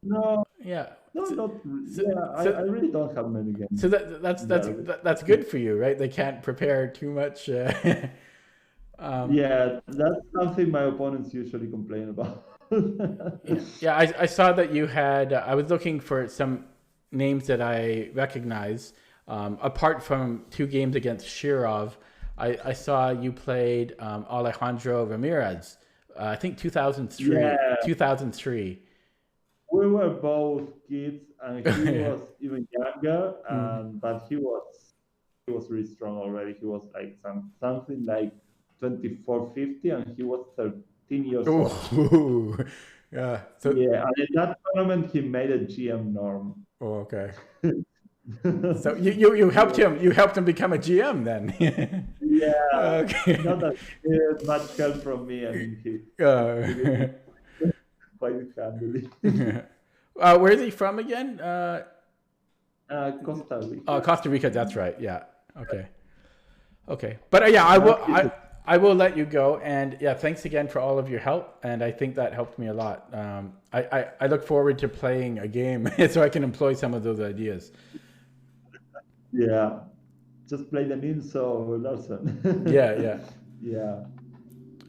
Speaker 1: No,
Speaker 2: yeah,
Speaker 1: no,
Speaker 2: so,
Speaker 1: not.
Speaker 2: so,
Speaker 1: Yeah, I
Speaker 2: so,
Speaker 1: really don't have many
Speaker 2: so
Speaker 1: games. Yeah,
Speaker 2: that's good for you, right? They can't prepare too much.
Speaker 1: yeah, that's something my opponents usually complain about.
Speaker 2: Yeah, yeah. I saw that you had. I was looking for some names that I recognize. Apart from two games against Shirov, I saw you played Alejandro Ramirez. I think 2003.
Speaker 1: Yeah,
Speaker 2: 2003.
Speaker 1: we were both kids, and he was even younger,
Speaker 2: Mm.
Speaker 1: and but he was really strong already. He was like something like 2450, and he was 13 years old.
Speaker 2: Oh, yeah. So,
Speaker 1: Yeah, and in that tournament, he made a GM norm.
Speaker 2: oh, okay. So
Speaker 1: He
Speaker 2: you helped
Speaker 1: was,
Speaker 2: him. You helped him become a GM then.
Speaker 1: yeah, not
Speaker 2: Okay.
Speaker 1: that much help from me. I mean, he did
Speaker 2: Uh,
Speaker 1: it quite handily.
Speaker 2: where is he from again?
Speaker 1: Costa Rica.
Speaker 2: Costa Rica. That's right. Yeah. Okay. Okay. But yeah,
Speaker 1: But he's
Speaker 2: I will let you go. And yeah, thanks again for all of your help. And I think that helped me a lot. I look forward to playing a game so I can employ some of those ideas.
Speaker 1: yeah, just play the Nimzo-Larsen.
Speaker 2: Yeah. Yeah.
Speaker 1: Yeah,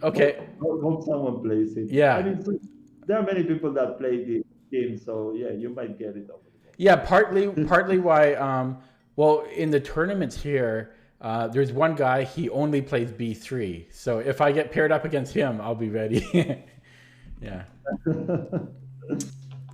Speaker 2: Okay.
Speaker 1: hope someone plays it. I
Speaker 2: Yeah.
Speaker 1: mean, so there are many people that play the game, so yeah, you might get it over the phone.
Speaker 2: Yeah. Partly why. Well, in the tournaments here, there's one guy. He only plays B3. So if I get paired up against him, I'll be ready. Yeah.